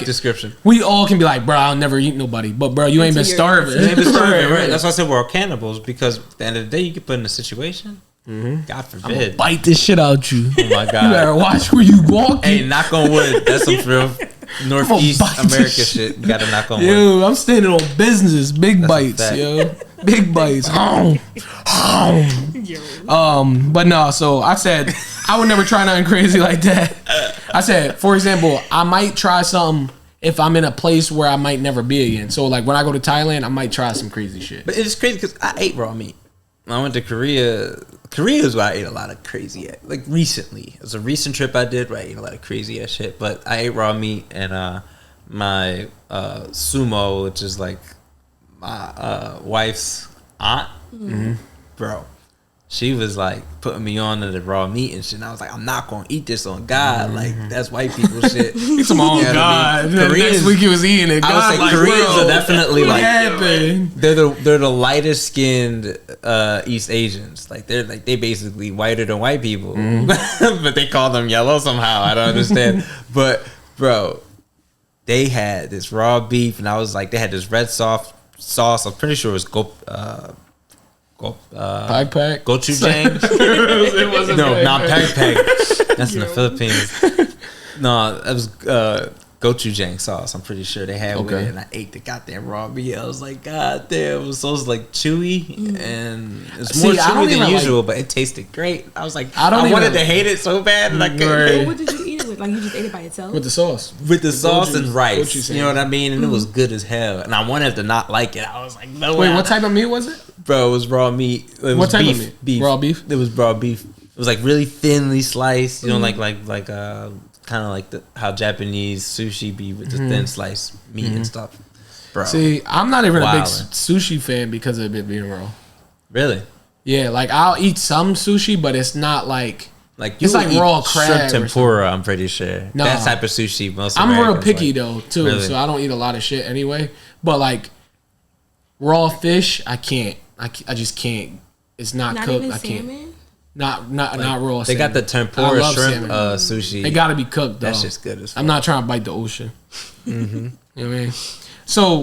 description. We all can be like, bro, I'll never eat nobody, but bro, you ain't been starving. Right. That's why I said we're all cannibals, because at the end of the day, you get put in a situation. God forbid. I'm gonna bite this shit out you. Oh my God. You better watch where you walk. Hey, knock on wood. That's some real Northeast America shit. You gotta knock on wood. Yo, I'm standing on business. Big bites, yo. Big bites. But no, so I said I would never try nothing crazy like that. I said, for example, I might try something if I'm in a place where I might never be again. So like when I go to Thailand, I might try some crazy shit. But it's crazy because I ate raw meat. When I went to Korea. Korea is where I ate a lot of crazy ass. Like recently, it was a recent trip I did where I ate a lot of crazy ass shit. But I ate raw meat and my sumo, which is like my wife's aunt, bro. She was like putting me on to the raw meat and shit. And I was like, I'm not gonna eat this on God. Like that's white people shit. It's on God. Next week he was eating it. God, I would say like, Koreans bro, are definitely what like happened? they're the lightest skinned East Asians. Like they basically whiter than white people, but they call them yellow somehow. I don't understand. But bro, they had this raw beef, and I was like, they had this red sauce. I'm pretty sure it was gochujang. It wasn't Not peg. That's in the Philippines. No, it was gochujang sauce. I'm pretty sure they had with it, and I ate the goddamn raw meat. I was like, God damn, it was so like chewy, and it's more chewy than usual, but it tasted great. I was like, I wanted to hate it so bad, and I couldn't. So what did you eat it with? Like you just ate it by itself? With the sauce. With the sauce and rice. You know what I mean? And it was good as hell. And I wanted to not like it. I was like, no way. Wait, what type of meat was it? Bro, it was raw meat. It was type of meat? Raw beef? It was raw beef. It was like really thinly sliced. You know, like kind of like how Japanese sushi be with the thin sliced meat and stuff. Bro. See, I'm not even a big sushi fan because of it being raw. Really? Yeah, like I'll eat some sushi, but it's not like it's like raw crab. Shrimp tempura, I'm pretty sure. No. That type of sushi. Most I'm Americans real picky like. though too, Really? so I don't eat a lot of shit anyway. But like raw fish, I can't. I just can't. It's not cooked. Even I can't. salmon? Not raw. They got the tempura shrimp sushi. They gotta be cooked though. That's just good as fuck. I'm not trying to bite the ocean. You know what I mean? So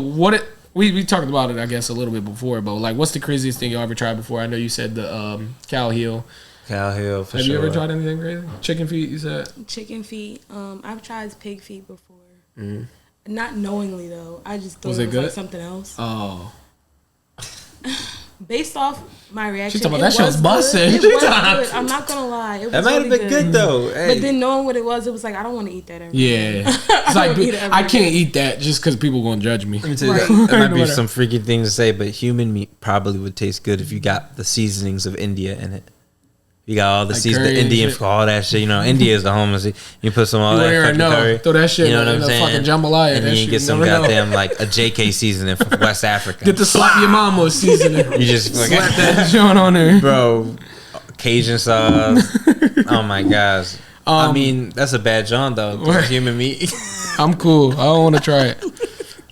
we talked about it, I guess, a little bit before, but like, what's the craziest thing you ever tried before? I know you said the cow heel. Cow heel, for Have sure. you ever tried anything crazy? Chicken feet, you said? Chicken feet. I've tried pig feet before. Not knowingly though. I just thought Was it it was good? like something else. Oh. Based off my reaction, She's talking about that shit was busting. It was good. I'm not gonna lie. It was That might have really been good though. Hey. But then knowing what it was like I don't want to eat that every day. Yeah. It's like, I can't eat that just because people going to judge me. Let me tell you, that might be some freaky thing to say, but human meat probably would taste good if you got the seasonings of India in it. You got all the Like season, the Indian, all that shit. You know, India is the home. You put some all that fucking curry. Throw that shit you know what in I'm the saying? fucking jambalaya. And then you get some goddamn like a JK seasoning from West Africa. Get the slap your mama seasoning. You just slap that joint on there, bro. Cajun sauce. Oh my gosh. I mean, that's a bad John though. Human meat. I'm cool. I don't want to try it.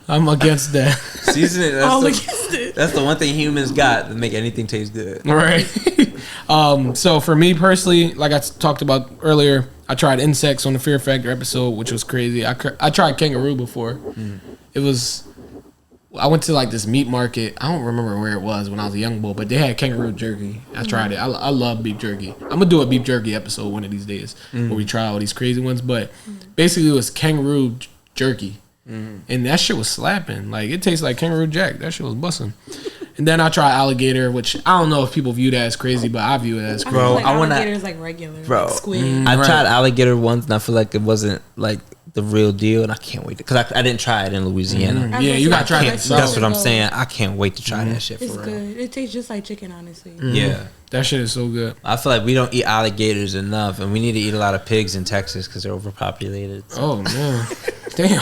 I'm against that. Seasoning. That's the one thing humans got to make anything taste good. Right. So for me personally, like I talked about earlier, I tried insects on the Fear Factor episode, which was crazy. I tried kangaroo before. It was. I went to like this meat market. I don't remember where it was when I was a young boy, but they had kangaroo jerky. I tried it. I love beef jerky. I'm gonna do a beef jerky episode one of these days where we try all these crazy ones. But basically, it was kangaroo jerky. And that shit was slapping. Like, it tastes like kangaroo jack. That shit was busting. And then I tried alligator, which I don't know if people view that as crazy, but I view it as crazy. Bro, like alligator is like regular. Bro, like squid. I tried alligator once, and I feel like it wasn't like the real deal, and I can't wait because I didn't try it in Louisiana. Yeah, you gotta try it. That's what I'm saying. I can't wait to try that shit for it's real. Good. It tastes just like chicken, honestly. Yeah. That shit is so good. I feel like we don't eat alligators enough, and we need to eat a lot of pigs in Texas because they're overpopulated. So. Oh, man. Damn.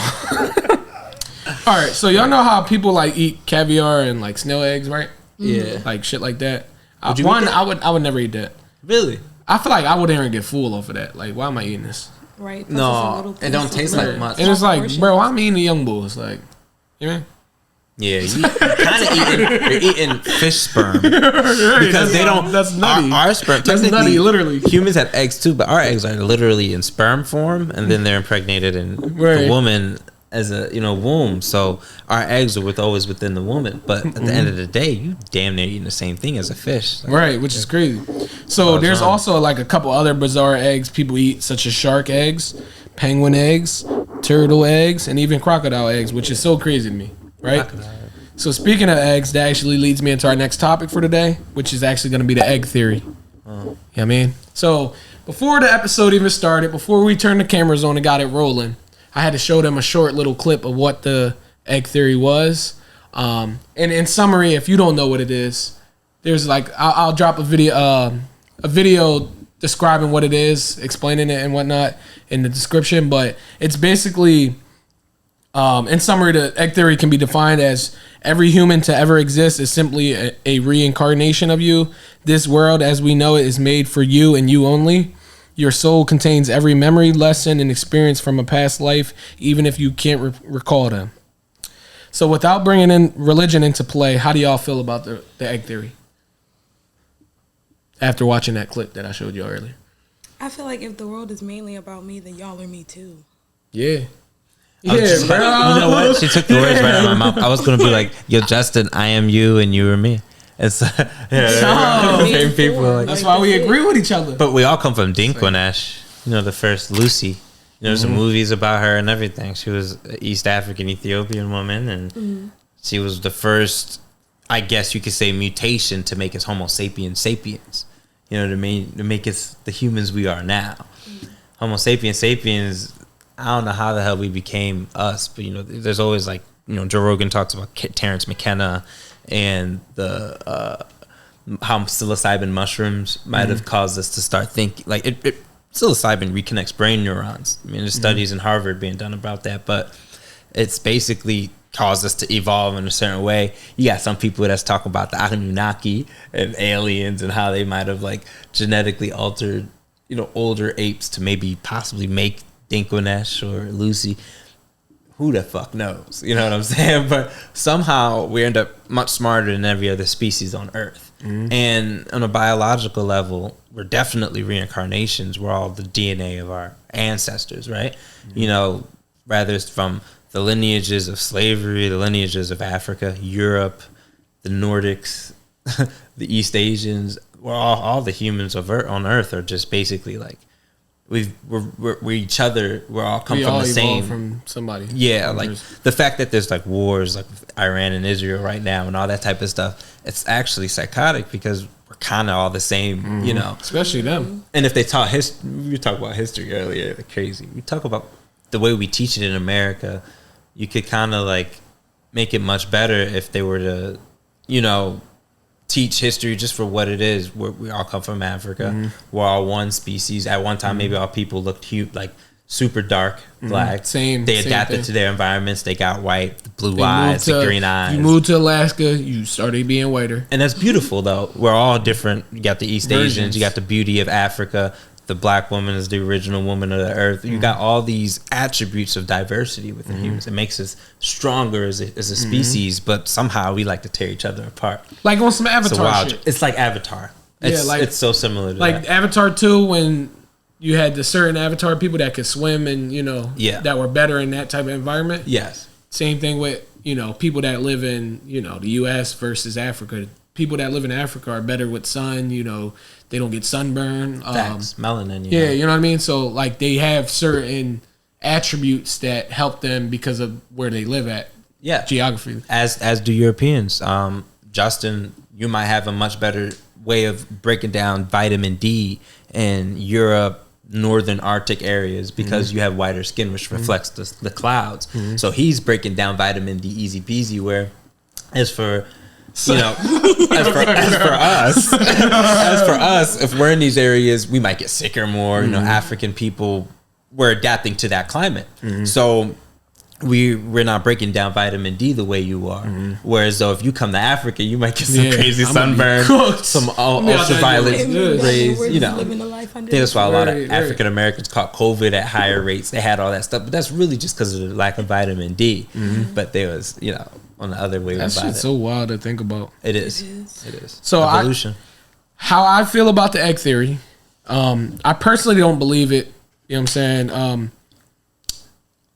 All right, so y'all know how people like eat caviar and like snail eggs, right? Yeah, like shit like that. Would you eat that? I would never eat that. Really? I feel like I wouldn't even get full off of that. Like, why am I eating this? Right. Plus No, it don't taste like much. And it's like, bro, I'm eating the young bulls. Like, you know? Yeah, you kind of eating fish sperm because they don't. That's nutty. Our sperm. That's nutty. Literally, humans have eggs too, but our eggs are literally in sperm form, and then they're impregnated in the woman as a womb. So our eggs are always within the woman, but at the end of the day, you damn near eating the same thing as a fish. Like, right? Which is crazy. So there's also like a couple other bizarre eggs people eat, such as shark eggs, penguin eggs, turtle eggs, and even crocodile eggs, which is so crazy to me. Right? So speaking of eggs, that actually leads me into our next topic for today, which is actually going to be the egg theory. You know what I mean? So before the episode even started, before we turned the cameras on and got it rolling, I had to show them a short little clip of what the egg theory was. And in summary, if you don't know what it is, there's like I'll drop a video describing what it is, explaining it and whatnot in the description. But it's basically, in summary, the egg theory can be defined as every human to ever exist is simply a reincarnation of you. This world as we know it is made for you and you only. Your soul contains every memory, lesson, and experience from a past life, even if you can't recall them. So without bringing in religion into play, how do y'all feel about the egg theory? After watching that clip that I showed you earlier. I feel like if the world is mainly about me, then y'all are me too. Yeah. Yeah, bro. You know what? She took the words right out of my mouth. I was going to be like, yo, Justin, I am you and you are me. It's same people. That's why we agree with each other. But we all come from Dinkwanesh. You know, the first Lucy. There's some movies about her and everything. She was an East African Ethiopian woman, and she was the first, I guess you could say, mutation to make us Homo sapiens sapiens. You know what I mean? To make us the humans we are now. Homo sapiens sapiens, I don't know how the hell we became us, but, you know, there's always like, you know, Joe Rogan talks about Terrence McKenna and the how psilocybin mushrooms might have caused us to start thinking. Like, psilocybin reconnects brain neurons. I mean, there's studies in Harvard being done about that, but it's basically caused us to evolve in a certain way. You got some people that's talking about the Anunnaki and aliens and how they might have like genetically altered, you know, older apes to maybe possibly make Dinkwanesh or Lucy. Who the fuck knows? You know what I'm saying? But somehow we end up much smarter than every other species on Earth. And on a biological level, we're definitely reincarnations. We're all the DNA of our ancestors, right? You know, whether it's from the lineages of slavery, the lineages of Africa, Europe, the Nordics, the East Asians, we're all the humans on Earth are just basically like, we're each other. We're all come from the same. From somebody. Yeah, like the fact that there's like wars like with Iran and Israel right now and all that type of stuff. It's actually psychotic because we're kind of all the same, you know. Especially them. And if they taught history, we were talking about history earlier. Like crazy. We talk about the way we teach it in America. You could kind of like make it much better if they were to, you know, teach history just for what it is. We all come from Africa. We're all one species. At one time, maybe all people looked like super dark, black. They adapted to their environments. They got white, the blue eyes, the green eyes. You moved to Alaska, you started being whiter. And that's beautiful, though. We're all different. You got the East Asians. You got the beauty of Africa. The black woman is the original woman of the earth. You got all these attributes of diversity within humans. It makes us stronger as a species, but somehow we like to tear each other apart. Like on some Avatar shit. It's like Avatar. It's so similar to like that. Avatar 2 when you had the certain Avatar people that could swim and, you know, that were better in that type of environment. Yes. Same thing with, you know, people that live in, you know, the U.S. versus Africa. People that live in Africa are better with sun, you know, they don't get sunburn. Melanin. You know what I mean? So, like, they have certain attributes that help them because of where they live at. Yeah. Geography. As do Europeans. Justin, you might have a much better way of breaking down vitamin D in Europe, northern Arctic areas because you have whiter skin, which reflects the clouds. So he's breaking down vitamin D easy peasy, where as for... You know, as for us, if we're in these areas, we might get sicker more. You know, African people, we're adapting to that climate, so we're not breaking down vitamin D the way you are. Whereas though, if you come to Africa, you might get some crazy sunburn, some ultraviolet rays. You know, that's why a lot of African Americans caught COVID at higher rates. They had all that stuff, but that's really just because of the lack of vitamin D. But there was, you know, on the other way about it. That's so wild to think about. It is. So evolution. How I feel about the egg theory, I personally don't believe it. You know what I'm saying?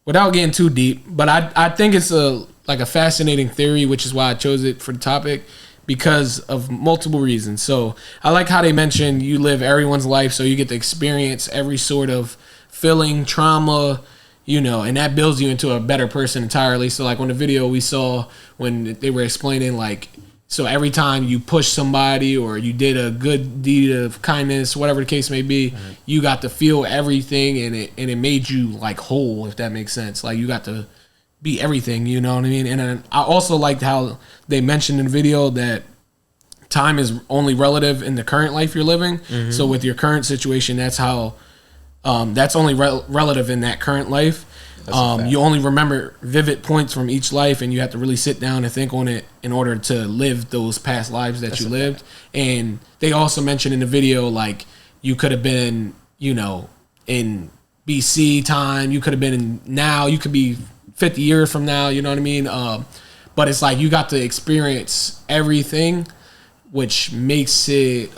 Without getting too deep, but I think it's a fascinating theory, which is why I chose it for the topic because of multiple reasons. So I like how they mentioned you live everyone's life, so you get to experience every sort of feeling, trauma, you know, and that builds you into a better person entirely. So like on the video we saw when they were explaining like So every time you push somebody or you did a good deed of kindness, whatever the case may be, you got to feel everything, and it made you like whole, if that makes sense. Like you got to be everything, you know what I mean? And then I also liked how they mentioned in the video that time is only relative in the current life you're living. So with your current situation, that's how that's only relative in that current life. You only remember vivid points from each life, and you have to really sit down and think on it in order to live those past lives that you lived. And they also mentioned in the video, like, you could have been, you know, in BC time, you could have been in now, you could be 50 years from now, you know what I mean? But it's like you got to experience everything, which makes it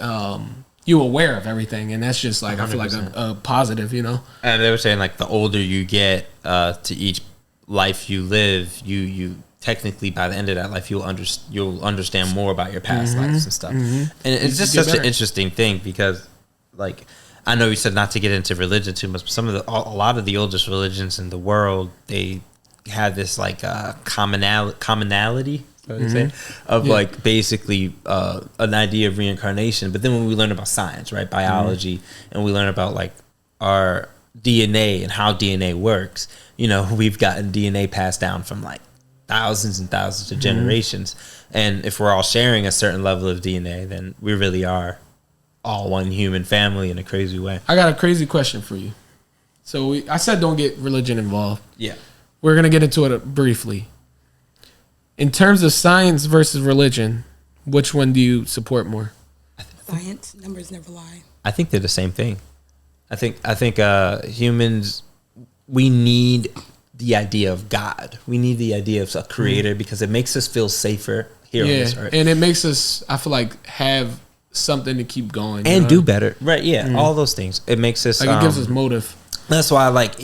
you aware of everything, and that's just like 100%. I feel like a positive, you know. And they were saying like the older you get to each life you live, you technically by the end of that life you'll understand more about your past lives and stuff. And it's just such an interesting thing because, like, I know you said not to get into religion too much, but a lot of the oldest religions in the world, they have this like commonality. Of like basically an idea of reincarnation. But then when we learn about science, right, biology, and we learn about like our DNA and how DNA works, you know, we've gotten DNA passed down from like thousands and thousands of generations. And if we're all sharing a certain level of DNA, then we really are all one human family in a crazy way. I got a crazy question for you. So I said don't get religion involved. Yeah. We're going to get into it briefly. In terms of science versus religion, which one do you support more? Science. Numbers never lie. I think they're the same thing. I think humans, we need the idea of God. We need the idea of a creator because it makes us feel safer here on this earth. And it makes us, I feel like, have something to keep going. And do better. Right, yeah. All those things. It makes us... Like, it gives us motive. That's why, like,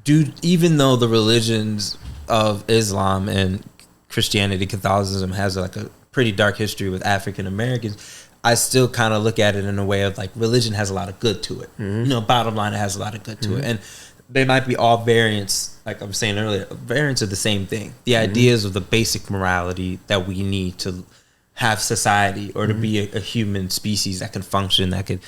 even though the religions of Islam and Christianity, Catholicism has like a pretty dark history with African Americans, I still kind of look at it in a way of like religion has a lot of good to it. You know, bottom line, it has a lot of good to it. And they might be all variants, like I was saying earlier, variants of the same thing. The ideas of the basic morality that we need to have society or to be a human species that can function, that could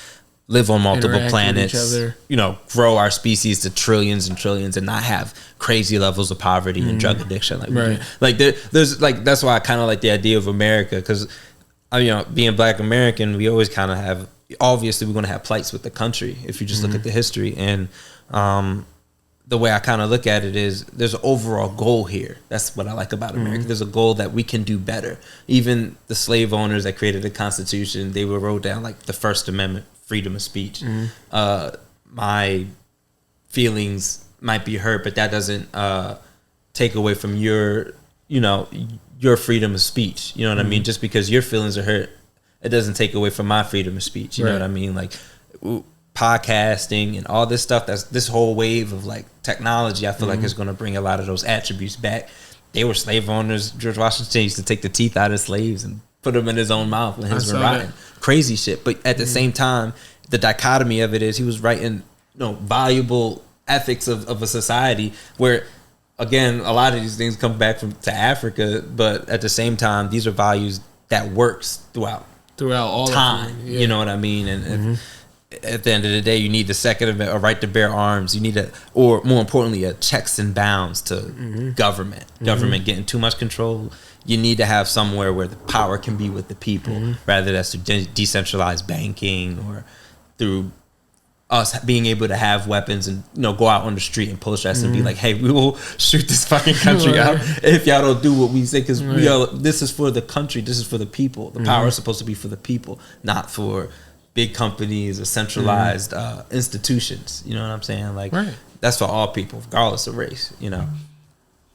live on multiple planets, you know, grow our species to trillions and trillions and not have crazy levels of poverty and drug addiction. Like, there's like, that's why I kind of like the idea of America, because, you know, being Black American, we always kind of have, obviously we're going to have plights with the country if you just look at the history. And the way I kind of look at it is there's an overall goal here. That's what I like about America. There's a goal that we can do better. Even the slave owners that created the Constitution, they wrote down like the First Amendment, freedom of speech. My feelings might be hurt, but that doesn't take away from your freedom of speech. You know what I mean? Just because your feelings are hurt, it doesn't take away from my freedom of speech. You know what I mean? Like podcasting and all this stuff, that's this whole wave of like technology, I feel like is going to bring a lot of those attributes back. They were slave owners. George Washington used to take the teeth out of slaves and put them in his own mouth when he was writing crazy shit. But at the same time, the dichotomy of it is he was writing, you know, valuable ethics of a society where, again, a lot of these things come back to Africa, but at the same time, these are values that works throughout all time. You know what I mean? And at the end of the day, you need the Second Amendment, a right to bear arms. You need or more importantly, a checks and bounds to government. Government getting too much control. You need to have somewhere where the power can be with the people, rather that's through decentralized banking or through us being able to have weapons and, you know, go out on the street and post us and be like, hey, we will shoot this fucking country out if y'all don't do what we say, because this is for the country, this is for the people. The power is supposed to be for the people, not for big companies or centralized institutions. You know what I'm saying? Like, that's for all people, regardless of race, you know.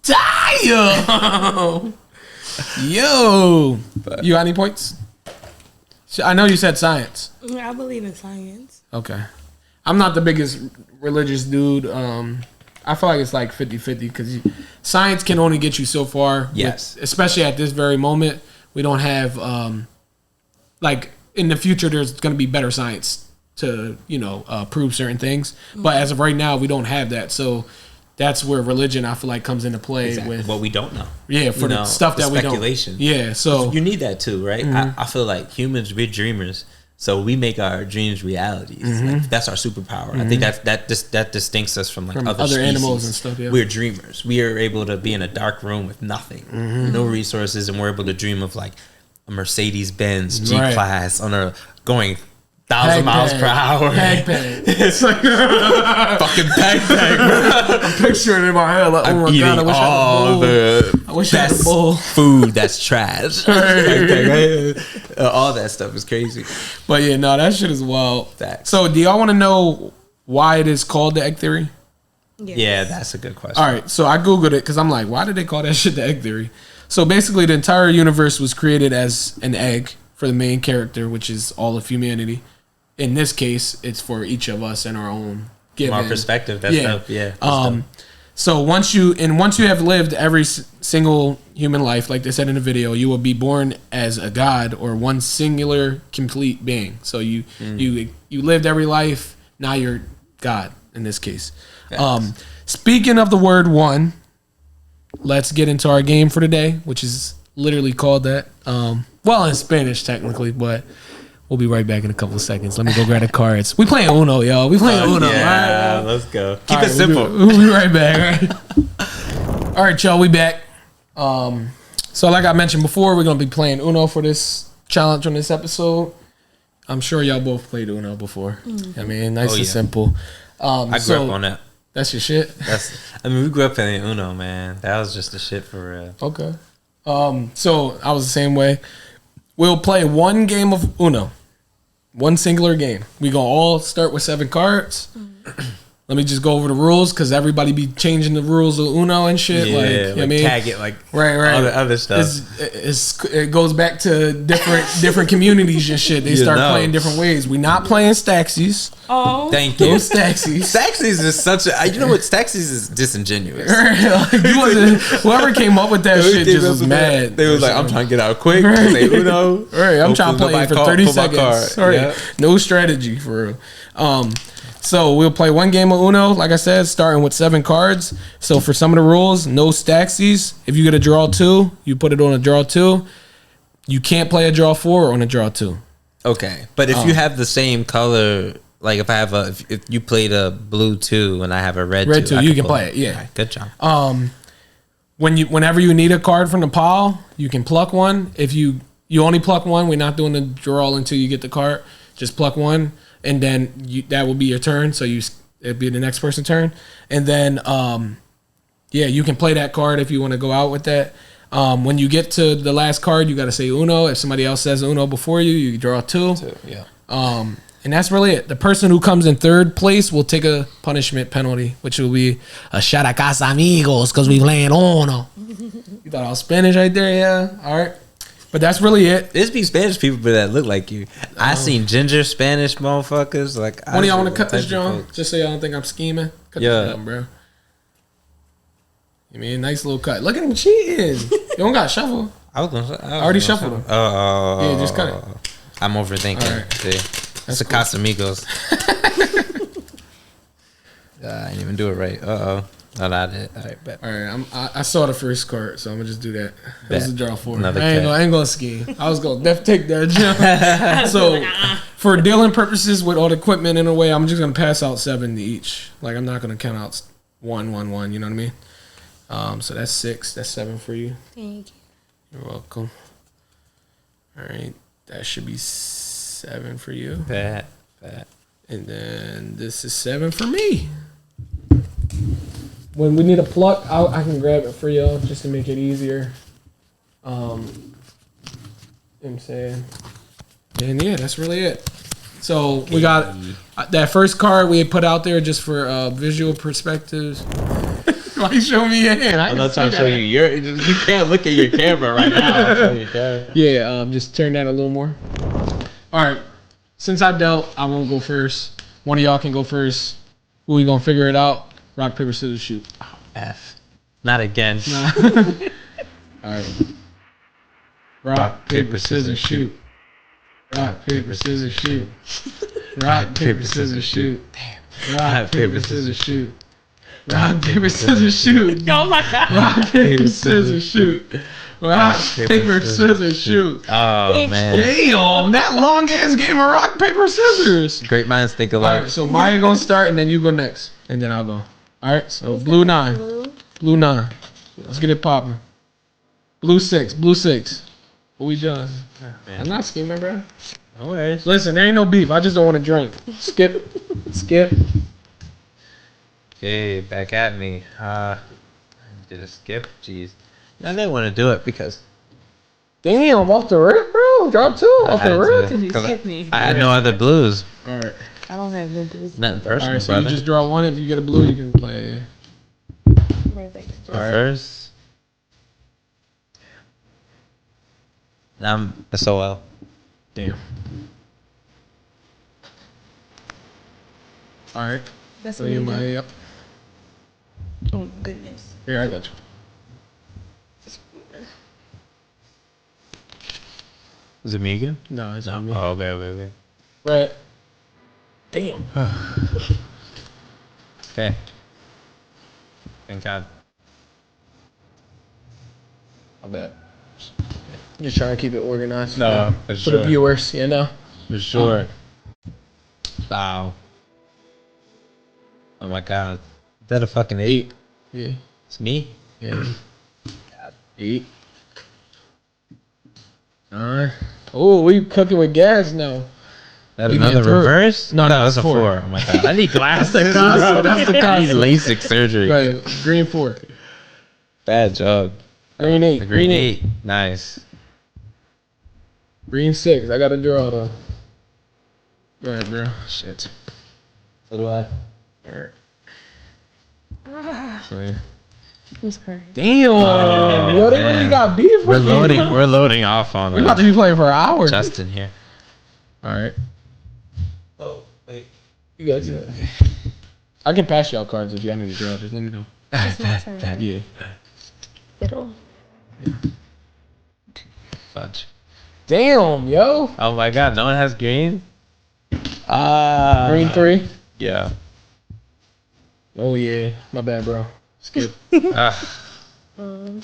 Damn! Yo! You got any points? I know you said science. I believe in science. Okay. I'm not the biggest religious dude. I feel like it's like 50-50 because science can only get you so far. Yes. Especially at this very moment. We don't have, like, in the future, there's going to be better science to, you know, prove certain things. But as of right now, we don't have that. So that's where religion, I feel like, comes into play with what we don't know. Yeah, for the stuff that we don't. Speculation. Yeah, so you need that too, right? I feel like humans, we're dreamers, so we make our dreams realities. Like, that's our superpower. I think that distincts us from other species. animals and stuff. Yeah. We're dreamers. We are able to be in a dark room with nothing, no resources, and we're able to dream of like a Mercedes Benz G Class on a going 1,000 miles per hour. Backpack. It's like fucking backpack, bro. I'm picturing it in my head. Like, I'm eating all the best food that's trash. All that stuff is crazy. But yeah, no, that shit is wild. Facts. So, do y'all want to know why it is called the egg theory? Yes. Yeah, that's a good question. All right, so I Googled it because I'm like, why did they call that shit the egg theory? So basically, the entire universe was created as an egg for the main character, which is all of humanity. In this case, it's for each of us in our own given. From our perspective, that's dope. Yeah. Dope. So once you have lived every single human life, like they said in the video, you will be born as a god or one singular complete being. So you lived every life. Now you're God in this case. Speaking of the word one, let's get into our game for today, which is literally called that. Well, in Spanish technically, but we'll be right back in a couple of seconds. Let me go grab the cards. We playing Uno, y'all. We playing Uno. Yeah, right? Let's go. Keep it simple. We'll be right back. Right? All right, y'all. We back. So like I mentioned before, we're gonna be playing Uno for this challenge on this episode. I'm sure y'all both played Uno before. I mean, nice and simple. I grew up on that. That's your shit. We grew up playing Uno, man. That was just the shit for real. Okay. So I was the same way. We'll play one game of Uno. One singular game. We gonna all start with 7 cards. Let me just go over the rules because everybody be changing the rules of Uno and shit. Yeah, like, you know what I mean? tag it like right. all the other stuff. It goes back to different communities and shit. They start playing different ways. We not playing Staxies. Oh, thank you. No Staxies. Staxies is such a. You know what? Staxies is disingenuous. Whoever came up with that shit just was mad. They was like, I'm trying to get out quick. Say Uno. Right, I'm trying to play for 30 seconds. Right. Yeah. No strategy for real. So we'll play one game of Uno, like I said, starting with 7 cards. So for some of the rules, no Staxies. If you get a draw 2, you put it on a draw 2. You can't play a draw 4 on a draw 2. Okay, but if you have the same color, like if you played a blue 2 and I have a red 2, you can play it. Yeah, right, good job. Whenever you need a card from the pile, you can pluck one. If you only pluck one, we're not doing the draw until you get the card. Just pluck one. And then that will be your turn. So it'd be the next person's turn. And then, you can play that card if you want to go out with that. When you get to the last card, you got to say Uno. If somebody else says Uno before you, you draw 2. Yeah. And that's really it. The person who comes in third place will take a punishment penalty, which will be a shot a casa amigos because we playing Uno. You thought I was Spanish right there? Yeah. All right. But that's really it. There's be Spanish people that look like you. I seen ginger Spanish motherfuckers. Like, when do y'all want to cut this, John? Just so y'all don't think I'm scheming. Cut this down, bro. You mean nice little cut. Look at him cheating. You don't got to shuffle. I already shuffled him. Yeah, just cut it. I'm overthinking. Right. See, that's a Casamigos. I didn't even do it right. Oh, not it. All right, bet. All right, I saw the first card, so I'm gonna just do that. That was a draw 4. I ain't gonna scheme. I was gonna take that jump. So, for dealing purposes with all the equipment in a way, I'm just gonna pass out 7 to each. Like I'm not gonna count out 1, 1, 1. You know what I mean? So that's 6. That's 7 for you. Thank you. You're welcome. All right, that should be 7 for you. Bet. And then this is 7 for me. When we need a pluck, I can grab it for y'all just to make it easier. You know what I'm saying? And yeah, that's really it. So we got that first card we had put out there just for visual perspectives. Why you show me your hand? I'm not trying to show you. You can't look at your camera right now. Yeah, just turn that a little more. All right. Since I dealt, I won't go first. One of y'all can go first. Who we gonna figure it out? Rock, paper, scissors, shoot. Oh, F. Not again. Nah. All right. Rock, paper, scissors, shoot. Rock, paper, scissors, shoot. Rock, paper, scissors, shoot. Damn. Rock, paper, scissors, shoot. Rock, paper, scissors, shoot. Oh my god. Rock, paper, scissors, shoot. Rock, paper, scissors, shoot. Oh man. Damn, that long ass game of rock, paper, scissors. Great minds think All alike. right, so Maya gonna start and then you go next. And then I'll go. All right, so blue 9. Blue 9. Let's get it popping. Blue 6. Blue 6. What we doing? I'm not scheming, bro. No worries. Listen, there ain't no beef. I just don't want to drink. Skip. Skip. Okay, back at me. Did a skip? Jeez. I didn't want to do it because Damn, off the rip, bro. Drop 2 off the rip. I had no other blues. All right. I don't have no blues. Nothing personal, All right, so brother. you just draw 1. If you get a blue, you can play. First. I'm SOL. Damn. All right. That's So what you you might. do. Yep. Oh goodness. Here, I got you. Is it me again? No, it's not me. Oh, okay. Right. Damn. Okay. Thank God. I bet. Just trying to keep it organized. No, For for sure. the viewers, you know. For sure. Wow. Oh my God. Is that a fucking 8? Yeah. It's me? Yeah. 8. 9. Oh, we cooking with gas now. That We another get through it. reverse? No, that's a 4. 4. Oh my God. I need glasses. That's the I need concept. LASIK surgery. Right. Green 4. Bad job. Green 8. Green 8. Nice. Green 6. I got to draw though. Go ahead, bro. Shit. So do I. So, yeah. I'm sorry. Damn. Yo, they really got beef We're with you. loading. We're loading off on We about to be playing for an hour. Justin here. All right. Oh wait. You guys. I can pass y'all cards if y'all need to draw. Just let me know. It's my turn. Yeah. Fiddle. Fudge. Damn, yo. Oh my God. No one has green. Green 3. Yeah. Oh yeah. My bad, bro. Skip. Ah. Oh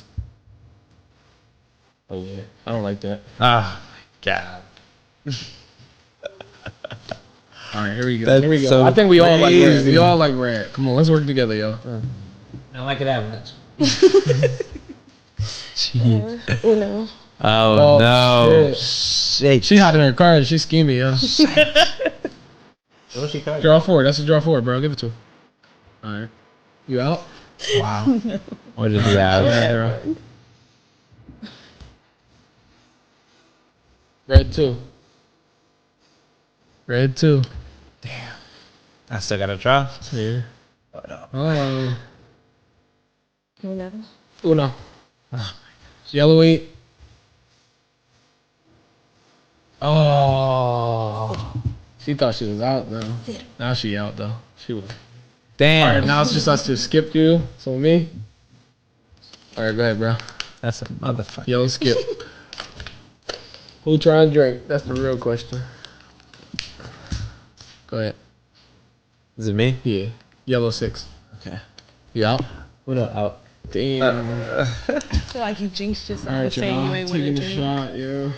yeah. I don't like that. Ah. God. All right, here we go. That's Here we go. so I think we all like red. crazy. We all like red. Come on, let's work together, yo. I don't like it that much. Uno. Oh, no. Shit. She hiding her cards. She's scheming, yo. What's she card? Draw 4. That's a draw 4, bro. Give it to her. All right. You out? Wow. What did he have? Red 2. Red 2. I still got to draw. Yeah. Oh. Uno. Uno. Yellow 8. Oh. She thought she was out, though. Now she out, though. She was. Damn. All right, now it's just us to skip you. So me. All right, go ahead, bro. That's a motherfucker. Yellow skip. Who trying to drink? That's the real question. Go ahead. Is it me? Yeah. Yellow 6. Okay. You out? What out? Damn. I feel like you jinxed yourself All right, saying you y'all. ain't Taking want a to drink. shot, yo.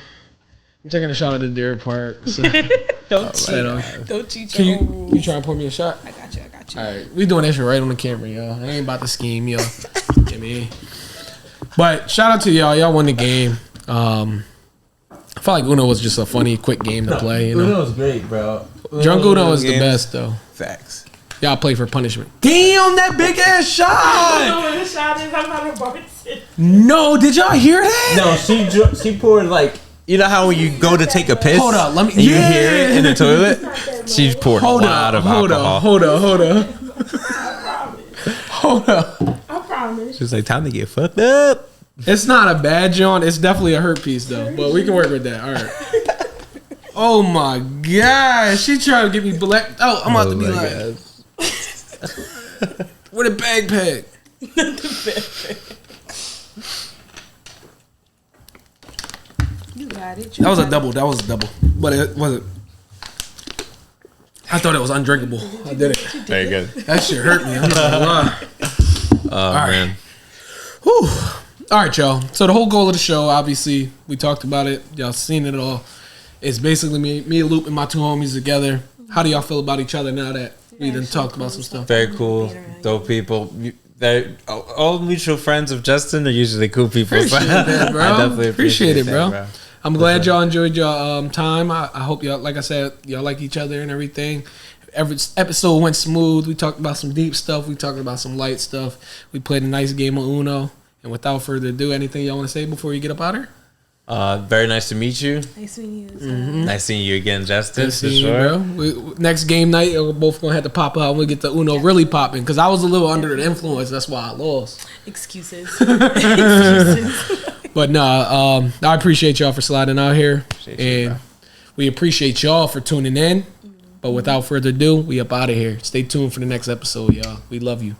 I'm taking a shot at the Deer Park. So. Don't cheat. Right on. Don't cheat Can your own you rules. try and pour me a shot? I got you. I got you. All right, we doing that shit right on the camera, yo. I ain't about to scheme, yo. Get me. But shout out to y'all. Y'all won the game. I felt like Uno was just a funny, quick game to play. You know, Uno's great, bro. Drunk Uno is the best, though. Facts. Y'all play for punishment. Damn, that big ass shot! the shot is I'm not a bartender. No, did y'all hear that? No, she poured like, you know how when you go to take a piss, Hold up, let me. and you hear it in the toilet. She poured Hold a lot up, of hold alcohol. up, hold up, hold up. Hold up. I promise. She was like, "Time to get fucked up." It's not a bad joint. It's definitely a hurt piece though. But we can work with that. All right. Oh my gosh, she trying to get me black. Oh, I'm about to be like, where the backpack? You got it. That was a double. That was a double. But it wasn't. I thought it was undrinkable. I did it. Very good. That shit hurt me. I'm not gonna lie. Oh man. Whew. All right, y'all. So the whole goal of the show, obviously, we talked about it. Y'all seen it all. It's basically me and Loop and my two homies together. How do y'all feel about each other now that we done talked about some stuff? Very cool, dope people. All mutual friends of Justin are usually cool people. Appreciate that, bro. I definitely appreciate it, that, bro. I'm glad y'all enjoyed your time. I hope y'all, like I said, y'all like each other and everything. Every episode went smooth. We talked about some deep stuff. We talked about some light stuff. We played a nice game of Uno. And without further ado, anything y'all want to say before you get up out of here? Very nice to meet you. Nice meeting you. Nice seeing you again, Justin. Nice For seeing sure. you, bro. Next game night, we're both going to have to pop out and we'll get the Uno really popping. Because I was a little under the influence. That's why I lost. Excuses. But no, I appreciate y'all for sliding out here. And we appreciate y'all for tuning in. But without further ado, we up out of here. Stay tuned for the next episode, y'all. We love you.